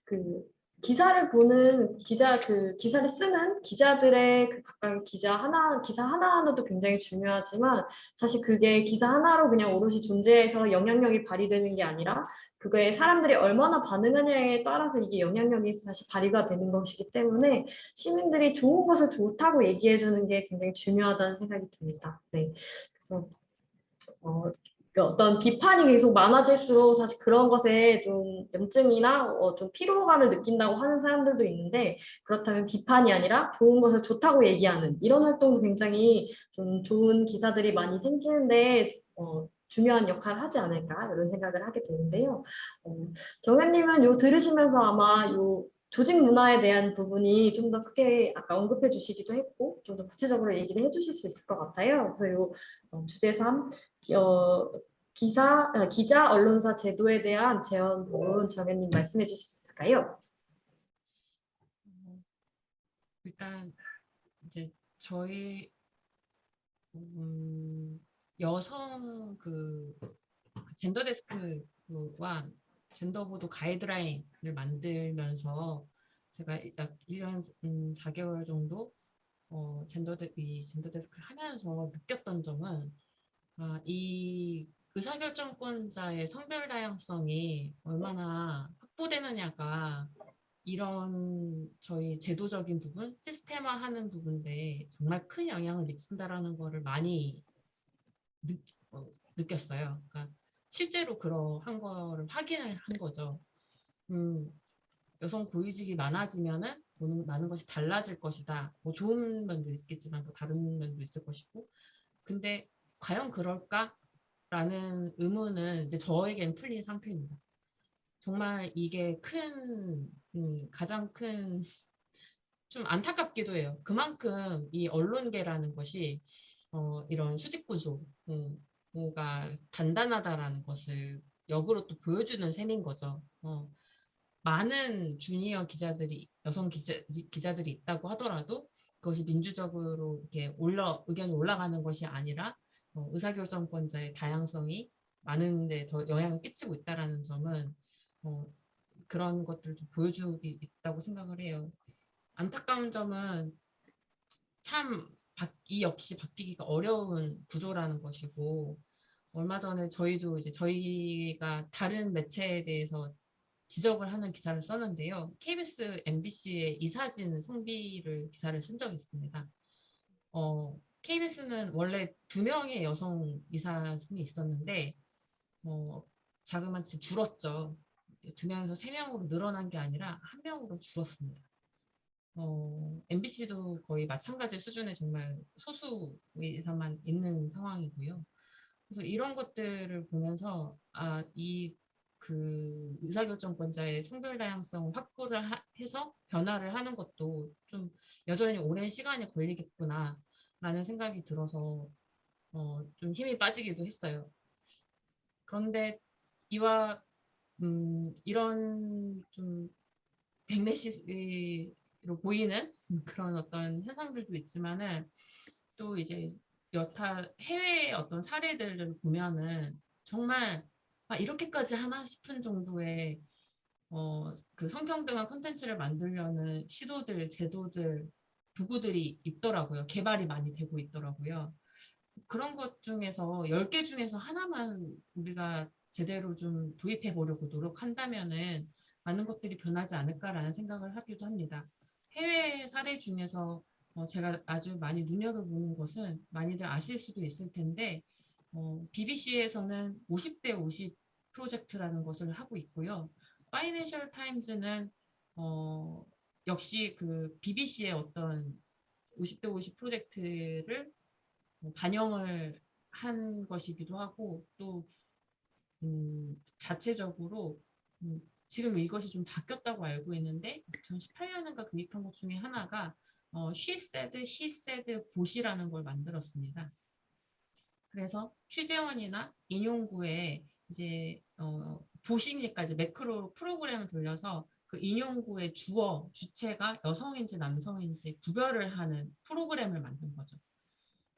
그 기사를 보는 기사를 쓰는 기자들의 그 각각 기사 하나하나도 굉장히 중요하지만 사실 그게 기사 하나로 그냥 오롯이 존재해서 영향력이 발휘되는 게 아니라 그거에 사람들이 얼마나 반응하냐에 따라서 이게 영향력이 사실 발휘가 되는 것이기 때문에 시민들이 좋은 것을 좋다고 얘기해 주는 게 굉장히 중요하다는 생각이 듭니다. 네, 그래서 그 어떤 비판이 계속 많아질수록 사실 그런 것에 좀 염증이나 좀 피로감을 느낀다고 하는 사람들도 있는데 그렇다면 비판이 아니라 좋은 것을 좋다고 얘기하는 이런 활동도 굉장히 좀 좋은 기사들이 많이 생기는데 중요한 역할을 하지 않을까 이런 생각을 하게 되는데요. 정현님은 요 들으시면서 아마 요 조직 문화에 대한 부분이 좀 더 크게 아까 언급해 주시기도 했고 좀 더 구체적으로 얘기를 해 주실 수 있을 것 같아요. 그래서 요 주제 3 기자 언론사 제도에 대한 제언 부분 정현님 말씀해 주실 수 있을까요? 일단 이제 저희 여성 젠더 데스크와 젠더 보도 가이드라인을 만들면서 제가 약 1년 4개월 정도 젠더 데스크를 하면서 느꼈던 점은 이 의사결정권자의 성별 다양성이 얼마나 확보되느냐가 이런 저희 제도적인 부분, 시스템화하는 부분에 정말 큰 영향을 미친다라는 거를 많이 느꼈어요. 그러니까 실제로 그러한 거를 확인을 한 거죠. 여성 고위직이 많아지면은 보는 많은 것이 달라질 것이다. 뭐 좋은 면도 있겠지만 또 다른 면도 있을 것이고. 근데 과연 그럴까라는 의문은 이제 저에겐 풀린 상태입니다. 정말 이게 가장 큰 좀 안타깝기도 해요. 그만큼 이 언론계라는 것이 이런 수직 구조가 단단하다라는 것을 역으로 또 보여주는 셈인 거죠. 많은 주니어 기자들이 여성 기자들이 있다고 하더라도 그것이 민주적으로 이렇게 의견이 올라가는 것이 아니라 의사결정권자의 다양성이 많은데 더 영향을 끼치고 있다라는 점은 어, 그런 것들을 좀 보여주고 있다고 생각을 해요. 안타까운 점은 참 이 역시 바뀌기가 어려운 구조라는 것이고 얼마 전에 저희도 이제 저희가 다른 매체에 대해서 지적을 하는 기사를 썼는데요. KBS, MBC의 이사진 성비를 기사를 쓴 적이 있습니다. KBS는 원래 2명의 여성 이사진이 있었는데 자그마치 줄었죠. 2명에서 3명으로 늘어난 게 아니라 1명으로 줄었습니다. MBC도 거의 마찬가지 수준의 정말 소수 의사만 있는 상황이고요. 그래서 이런 것들을 보면서 그 의사결정권자의 성별 다양성 확보를 해서 변화를 하는 것도 좀 여전히 오랜 시간이 걸리겠구나라는 생각이 들어서 좀 힘이 빠지기도 했어요. 그런데 이와 이런 좀 백내시로 보이는 그런 어떤 현상들도 있지만은 또 이제 여타 해외의 어떤 사례들을 보면은 정말 이렇게까지 하나 싶은 정도의 그 성평등한 콘텐츠를 만들려는 시도들, 제도들, 도구들이 있더라고요. 개발이 많이 되고 있더라고요. 그런 것 중에서 10개 중에서 하나만 우리가 제대로 좀 도입해 보려고 노력한다면은 많은 것들이 변하지 않을까라는 생각을 하기도 합니다. 해외 사례 중에서 제가 아주 많이 눈여겨보는 것은 많이들 아실 수도 있을 텐데 BBC에서는 50대 50 프로젝트라는 것을 하고 있고요. 파이낸셜 타임즈는 역시 그 BBC의 어떤 50대 50 프로젝트를 반영을 한 것이기도 하고 또 자체적으로 지금 이것이 좀 바뀌었다고 알고 있는데 2018년인가 도입한 것 중에 하나가 She said, he said, 보시라는 걸 만들었습니다. 그래서 취재원이나 인용구에 이제 보시니까지 매크로 프로그램을 돌려서 그 인용구의 주체가 여성인지 남성인지 구별을 하는 프로그램을 만든 거죠.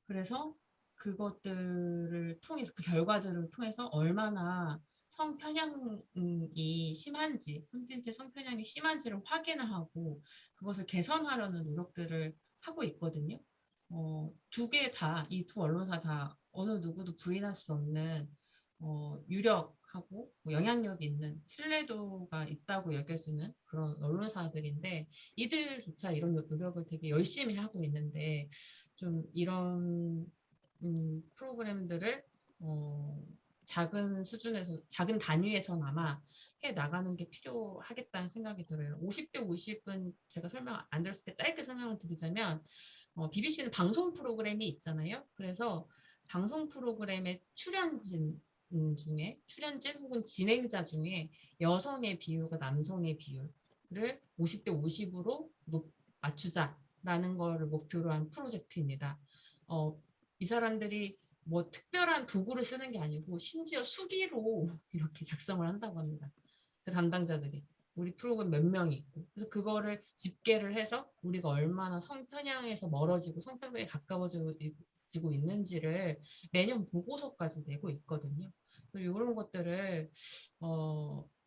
그래서 그것들을 통해서 그 결과들을 통해서 얼마나 성편향이 심한지 콘텐츠 성편향이 심한지를 확인을 하고 그것을 개선하려는 노력들을 하고 있거든요. 두 개 다, 이 두 언론사 다 어느 누구도 부인할 수 없는 유력하고 뭐 영향력 있는 신뢰도가 있다고 여겨지는 그런 언론사들인데 이들조차 이런 노력을 되게 열심히 하고 있는데 좀 이런 프로그램들을 작은 수준에서 작은 단위에서나마 해 나가는 게 필요하겠다는 생각이 들어요. 50대 50은 제가 설명 안 들었을 때 짧게 설명을 드리자면 BBC는 방송 프로그램이 있잖아요. 그래서 방송 프로그램의 출연진 혹은 진행자 중에 여성의 비율과 남성의 비율을 50대 50으로 맞추자라는 거를 목표로 한 프로젝트입니다. 이 사람들이 뭐 특별한 도구를 쓰는 게 아니고 심지어 수기로 이렇게 작성을 한다고 합니다. 그 담당자들이. 우리 프로그램 몇 명이 있고. 그래서 그거를 집계를 해서 우리가 얼마나 성편향에서 멀어지고 성평등에 가까워지고 있는지를 매년 보고서까지 내고 있거든요. 이런 것들을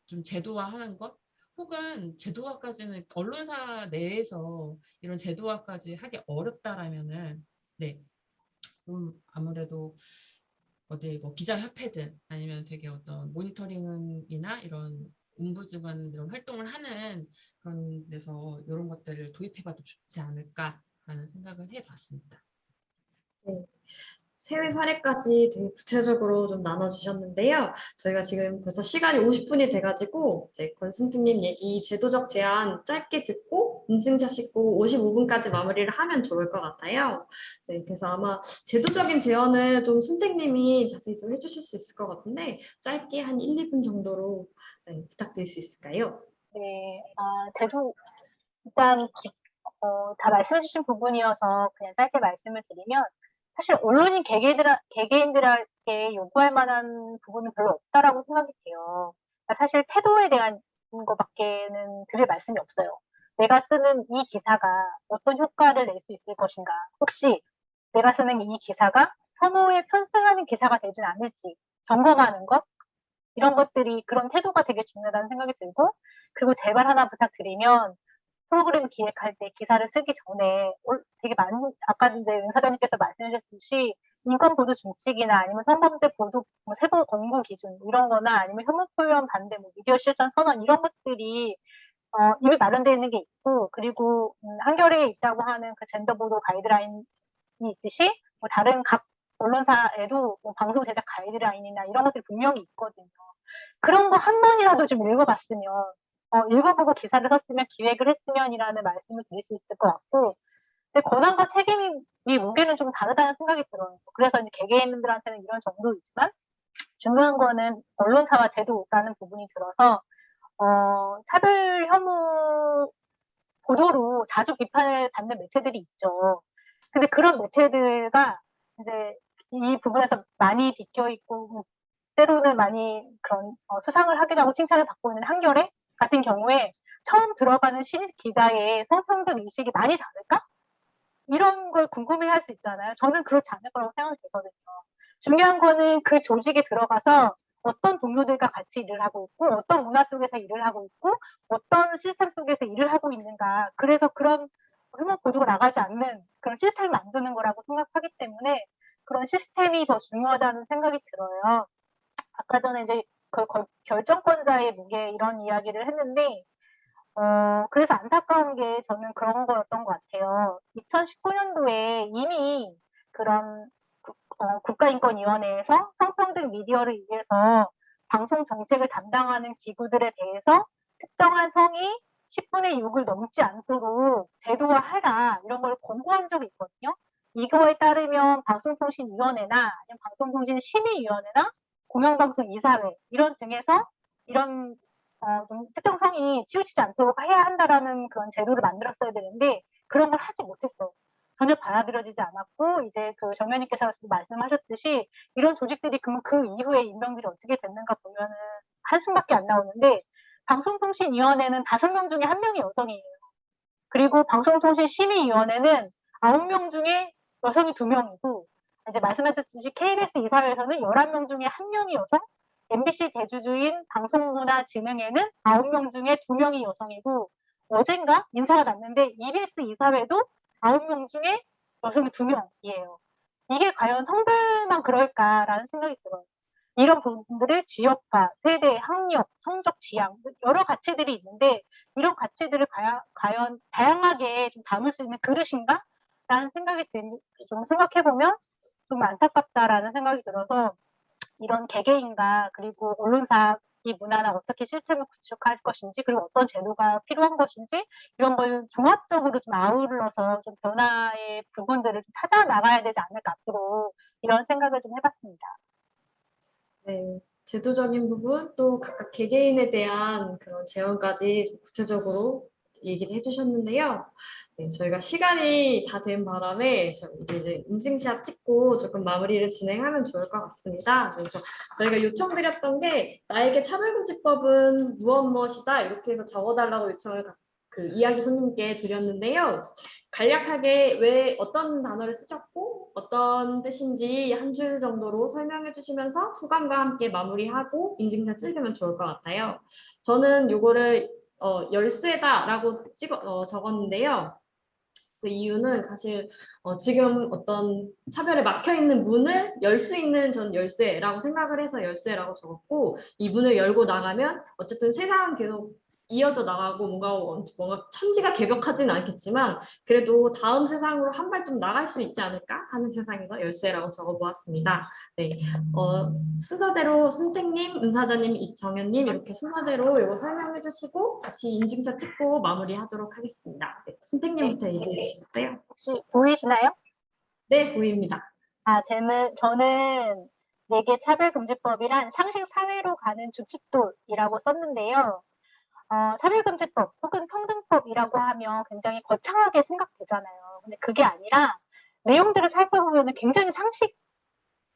좀 제도화하는 것 혹은 제도화까지는 언론사 내에서 이런 제도화까지 하기 어렵다라면은 네, 아무래도 어디 뭐 기자협회든 아니면 되게 어떤 모니터링이나 이런 옴부즈만 이런 활동을 하는 그런 데서 이런 것들을 도입해봐도 좋지 않을까라는 생각을 해봤습니다. 네. 해외 사례까지 되게 구체적으로 좀 나눠주셨는데요. 저희가 지금 벌써 시간이 50분이 돼가지고 이제 권순택님 얘기 제도적 제안 짧게 듣고 인증샷 싣고 55분까지 마무리를 하면 좋을 것 같아요. 네, 그래서 아마 제도적인 제언을 좀 순택님이 자세히 좀 해주실 수 있을 것 같은데 짧게 한 1, 2분 정도로 네, 부탁드릴 수 있을까요? 네, 제도 일단 다 말씀해주신 부분이어서 그냥 짧게 말씀을 드리면 사실 언론인 개개인들에게 요구할 만한 부분은 별로 없다라고 생각이 돼요. 그러니까 사실 태도에 대한 것밖에는 드릴 말씀이 없어요. 내가 쓰는 이 기사가 어떤 효과를 낼 수 있을 것인가. 혹시 내가 쓰는 이 기사가 혐오에 편승하는 기사가 되진 않을지 점검하는 것. 이런 것들이 그런 태도가 되게 중요하다는 생각이 들고 그리고 제발 하나 부탁드리면 프로그램 기획할 때 기사를 쓰기 전에 되게 많은 아까 이제 은 사장님께서 말씀해 주셨듯이 인권 보도 준칙이나 아니면 성범죄 보도 세부 공고 기준 이런 거나 아니면 혐오 표현 반대 미디어 실천 선언 이런 것들이 이미 마련되어 있는 게 있고 그리고 한겨레에 있다고 하는 그 젠더 보도 가이드라인이 있듯이 다른 각 언론사에도 방송 제작 가이드라인이나 이런 것들이 분명히 있거든요. 그런 거 한 번이라도 좀 읽어봤으면 읽어보고 기사를 썼으면 기획을 했으면이라는 말씀을 드릴 수 있을 것 같고 근데 권한과 책임이 무게는 좀 다르다는 생각이 들어요. 그래서 이제 개개인들한테는 이런 정도이지만 중요한 거는 언론사와 제도라는 부분이 들어서 차별 혐오 보도로 자주 비판을 받는 매체들이 있죠. 근데 그런 매체들과 이제 이 부분에서 많이 비껴 있고 때로는 많이 그런 수상을 하기도 하고 칭찬을 받고 있는 한겨레 같은 경우에 처음 들어가는 신입 기자의 성평등 인식이 많이 다를까? 이런 걸 궁금해할 수 있잖아요. 저는 그렇지 않을 거라고 생각이 되거든요. 중요한 거는 그 조직에 들어가서 어떤 동료들과 같이 일을 하고 있고 어떤 문화 속에서 일을 하고 있고 어떤 시스템 속에서 일을 하고 있는가. 그래서 그런 혐오 보도가 나가지 않는 그런 시스템을 만드는 거라고 생각하기 때문에 그런 시스템이 더 중요하다는 생각이 들어요. 아까 전에 이제 그 결정권자의 무게 이런 이야기를 했는데 그래서 안타까운 게 저는 그런 거였던 것 같아요. 2019년도에 이미 그런 국가인권위원회에서 성평등 미디어를 위해서 방송 정책을 담당하는 기구들에 대해서 특정한 성이 10분의 6을 넘지 않도록 제도화해라 이런 걸 권고한 적이 있거든요. 이거에 따르면 방송통신위원회나 아니면 방송통신심의위원회나 공영방송이사회 이런 등에서 이런 좀 특정 성이 치우치지 않도록 해야 한다라는 그런 제도를 만들었어야 되는데 그런 걸 하지 못했어요. 전혀 받아들여지지 않았고 이제 그 정면님께서 말씀하셨듯이 이런 조직들이 그 이후에 임명들이 어떻게 됐는가 보면은 한숨밖에 안 나오는데 방송통신위원회는 5명 중에 1명이 여성이에요. 그리고 방송통신심의위원회는 9명 중에 여성이 2명이고 이제 말씀하셨듯이 KBS 이사회에서는 11명 중에 1명이 여성, MBC 대주주인 방송문화진흥회는 9명 중에 2명이 여성이고 어젠가 인사가 났는데 EBS 이사회도 9명 중에 여성이 2명이에요. 이게 과연 성별만 그럴까라는 생각이 들어요. 이런 부분들을 지역화, 세대, 학력, 성적 지향 여러 가치들이 있는데 이런 가치들을 과연 다양하게 좀 담을 수 있는 그릇인가? 라는 생각이 좀 생각해보면 좀 안타깝다라는 생각이 들어서 이런 개개인과 그리고 언론사 이 문화나 어떻게 시스템을 구축할 것인지 그리고 어떤 제도가 필요한 것인지 이런 걸 종합적으로 좀 아우러서 좀 변화의 부분들을 좀 찾아 나가야 되지 않을까 앞으로 이런 생각을 좀 해봤습니다. 네, 제도적인 부분 또 각각 개개인에 대한 그런 제언까지 구체적으로 얘기를 해주셨는데요. 네, 저희가 시간이 다 된 바람에 이제 인증샷 찍고 조금 마무리를 진행하면 좋을 것 같습니다. 그래서 저희가 요청드렸던 게 나에게 차별금지법은 무엇이다 이렇게 해서 적어달라고 요청을 그 이야기 손님께 드렸는데요. 간략하게 왜 어떤 단어를 쓰셨고 어떤 뜻인지 한 줄 정도로 설명해 주시면서 소감과 함께 마무리하고 인증샷 찍으면 좋을 것 같아요. 저는 요거를 열쇠다라고 적었는데요. 그 이유는 사실 지금 어떤 차별에 막혀 있는 문을 열 수 있는 전 열쇠라고 생각을 해서 열쇠라고 적었고 이 문을 열고 나가면 어쨌든 세상은 계속 이어져 나가고 뭔가 천지가 개벽하지는 않겠지만 그래도 다음 세상으로 한 발 좀 나갈 수 있지 않을까 하는 세상에서 열쇠라고 적어보았습니다. 네, 순서대로 순택님, 은사자님, 이정현님 이렇게 순서대로 이거 설명해 주시고 같이 인증샷 찍고 마무리하도록 하겠습니다. 네, 순택님부터 얘기해 주시겠어요? 혹시 보이시나요? 네, 보입니다. 저는 내계 차별금지법이란 상식 사회로 가는 주춧돌이라고 썼는데요. 차별금지법 혹은 평등법이라고 하면 굉장히 거창하게 생각되잖아요. 근데 그게 아니라 내용들을 살펴보면 굉장히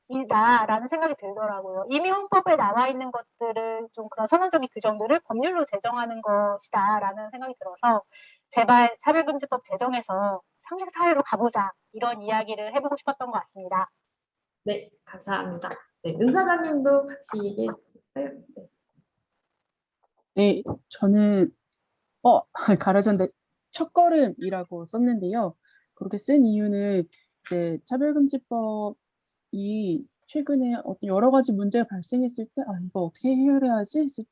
상식이다라는 생각이 들더라고요. 이미 헌법에 나와 있는 것들을 좀 그런 선언적인 규정들을 법률로 제정하는 것이다라는 생각이 들어서 제발 차별금지법 제정해서 상식 사회로 가보자 이런 이야기를 해보고 싶었던 것 같습니다. 네, 감사합니다. 네, 은사자님도 같이 얘기해 주세요. 네, 저는 가려졌는데 첫걸음이라고 썼는데요. 그렇게 쓴 이유는 이제 차별금지법이 최근에 어떤 여러 가지 문제가 발생했을 때 이거 어떻게 해결해야지 했을 때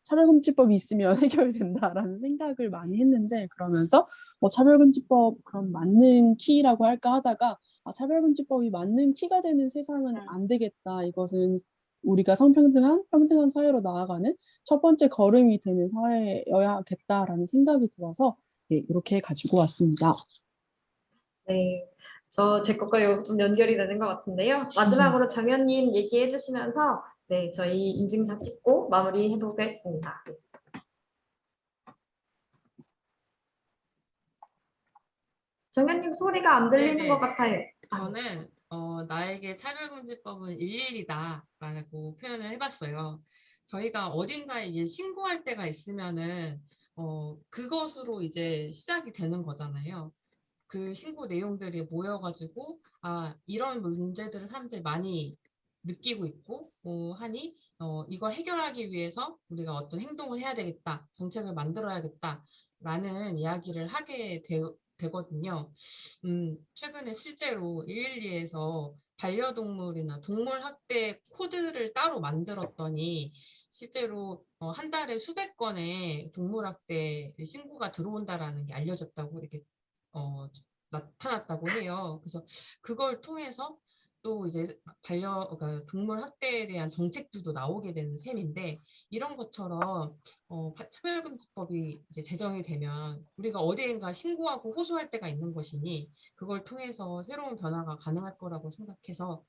차별금지법이 있으면 해결된다라는 생각을 많이 했는데 그러면서 차별금지법 그럼 맞는 키라고 할까 하다가 차별금지법이 맞는 키가 되는 세상은 안 되겠다. 이것은 우리가 평등한 사회로 나아가는 첫 번째 걸음이 되는 사회여야겠다라는 생각이 들어서 이렇게 가지고 왔습니다. 네, 제 것과 좀 연결이 되는 것 같은데요. 마지막으로 정현님 얘기해 주시면서 네, 저희 인증샷 찍고 마무리해 보겠습니다. 정현님 소리가 안 들리는 네네. 것 같아요. 저는 나에게 차별금지법은 일일이다라고 표현을 해봤어요. 저희가 어딘가에 이제 신고할 때가 있으면은 그것으로 이제 시작이 되는 거잖아요. 그 신고 내용들이 모여가지고 이런 문제들을 사람들이 많이 느끼고 있고 하니 이걸 해결하기 위해서 우리가 어떤 행동을 해야 되겠다, 정책을 만들어야겠다라는 이야기를 하게 되거든요. 최근에 실제로 112에서 반려동물이나 동물 학대 코드를 따로 만들었더니 실제로 한 달에 수백 건의 동물 학대 신고가 들어온다라는 게 알려졌다고 이렇게 나타났다고 해요. 그래서 그걸 통해서 또 이제 그러니까 동물 학대에 대한 정책들도 나오게 되는 셈인데 이런 것처럼 차별금지법이 이제 제정이 되면 우리가 어디엔가 신고하고 호소할 때가 있는 것이니 그걸 통해서 새로운 변화가 가능할 거라고 생각해서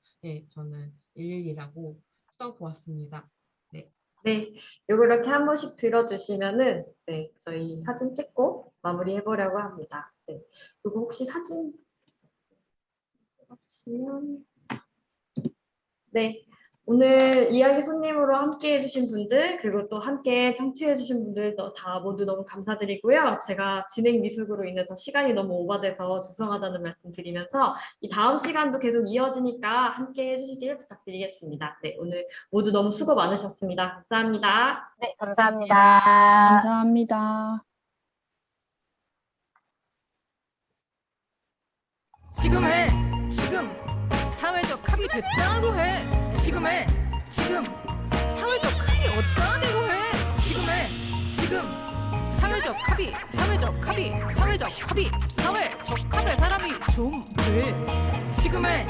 저는 112라고 써보았습니다. 네. 네, 요거 이렇게 한 번씩 들어주시면은 네, 저희 사진 찍고 마무리해 보려고 합니다. 네, 그리고 혹시 사진 찍어주시면 네, 오늘 이야기 손님으로 함께 해주신 분들 그리고 또 함께 청취해주신 분들도 다 모두 너무 감사드리고요. 제가 진행 미숙으로 인해서 시간이 너무 오버돼서 죄송하다는 말씀 드리면서 이 다음 시간도 계속 이어지니까 함께 해주시길 부탁드리겠습니다. 네, 오늘 모두 너무 수고 많으셨습니다. 감사합니다. 네, 감사합니다. 감사합니다. 지금 해. 지금 사회적 합의 됐다고 해. 지금 해. 지금 사회적 합의 어디다 대고 해. 지금 해. 지금 사회적 합의 사회적 합의 사회적 합의 사회적 합의 사람이 좀 돼. 지금 해.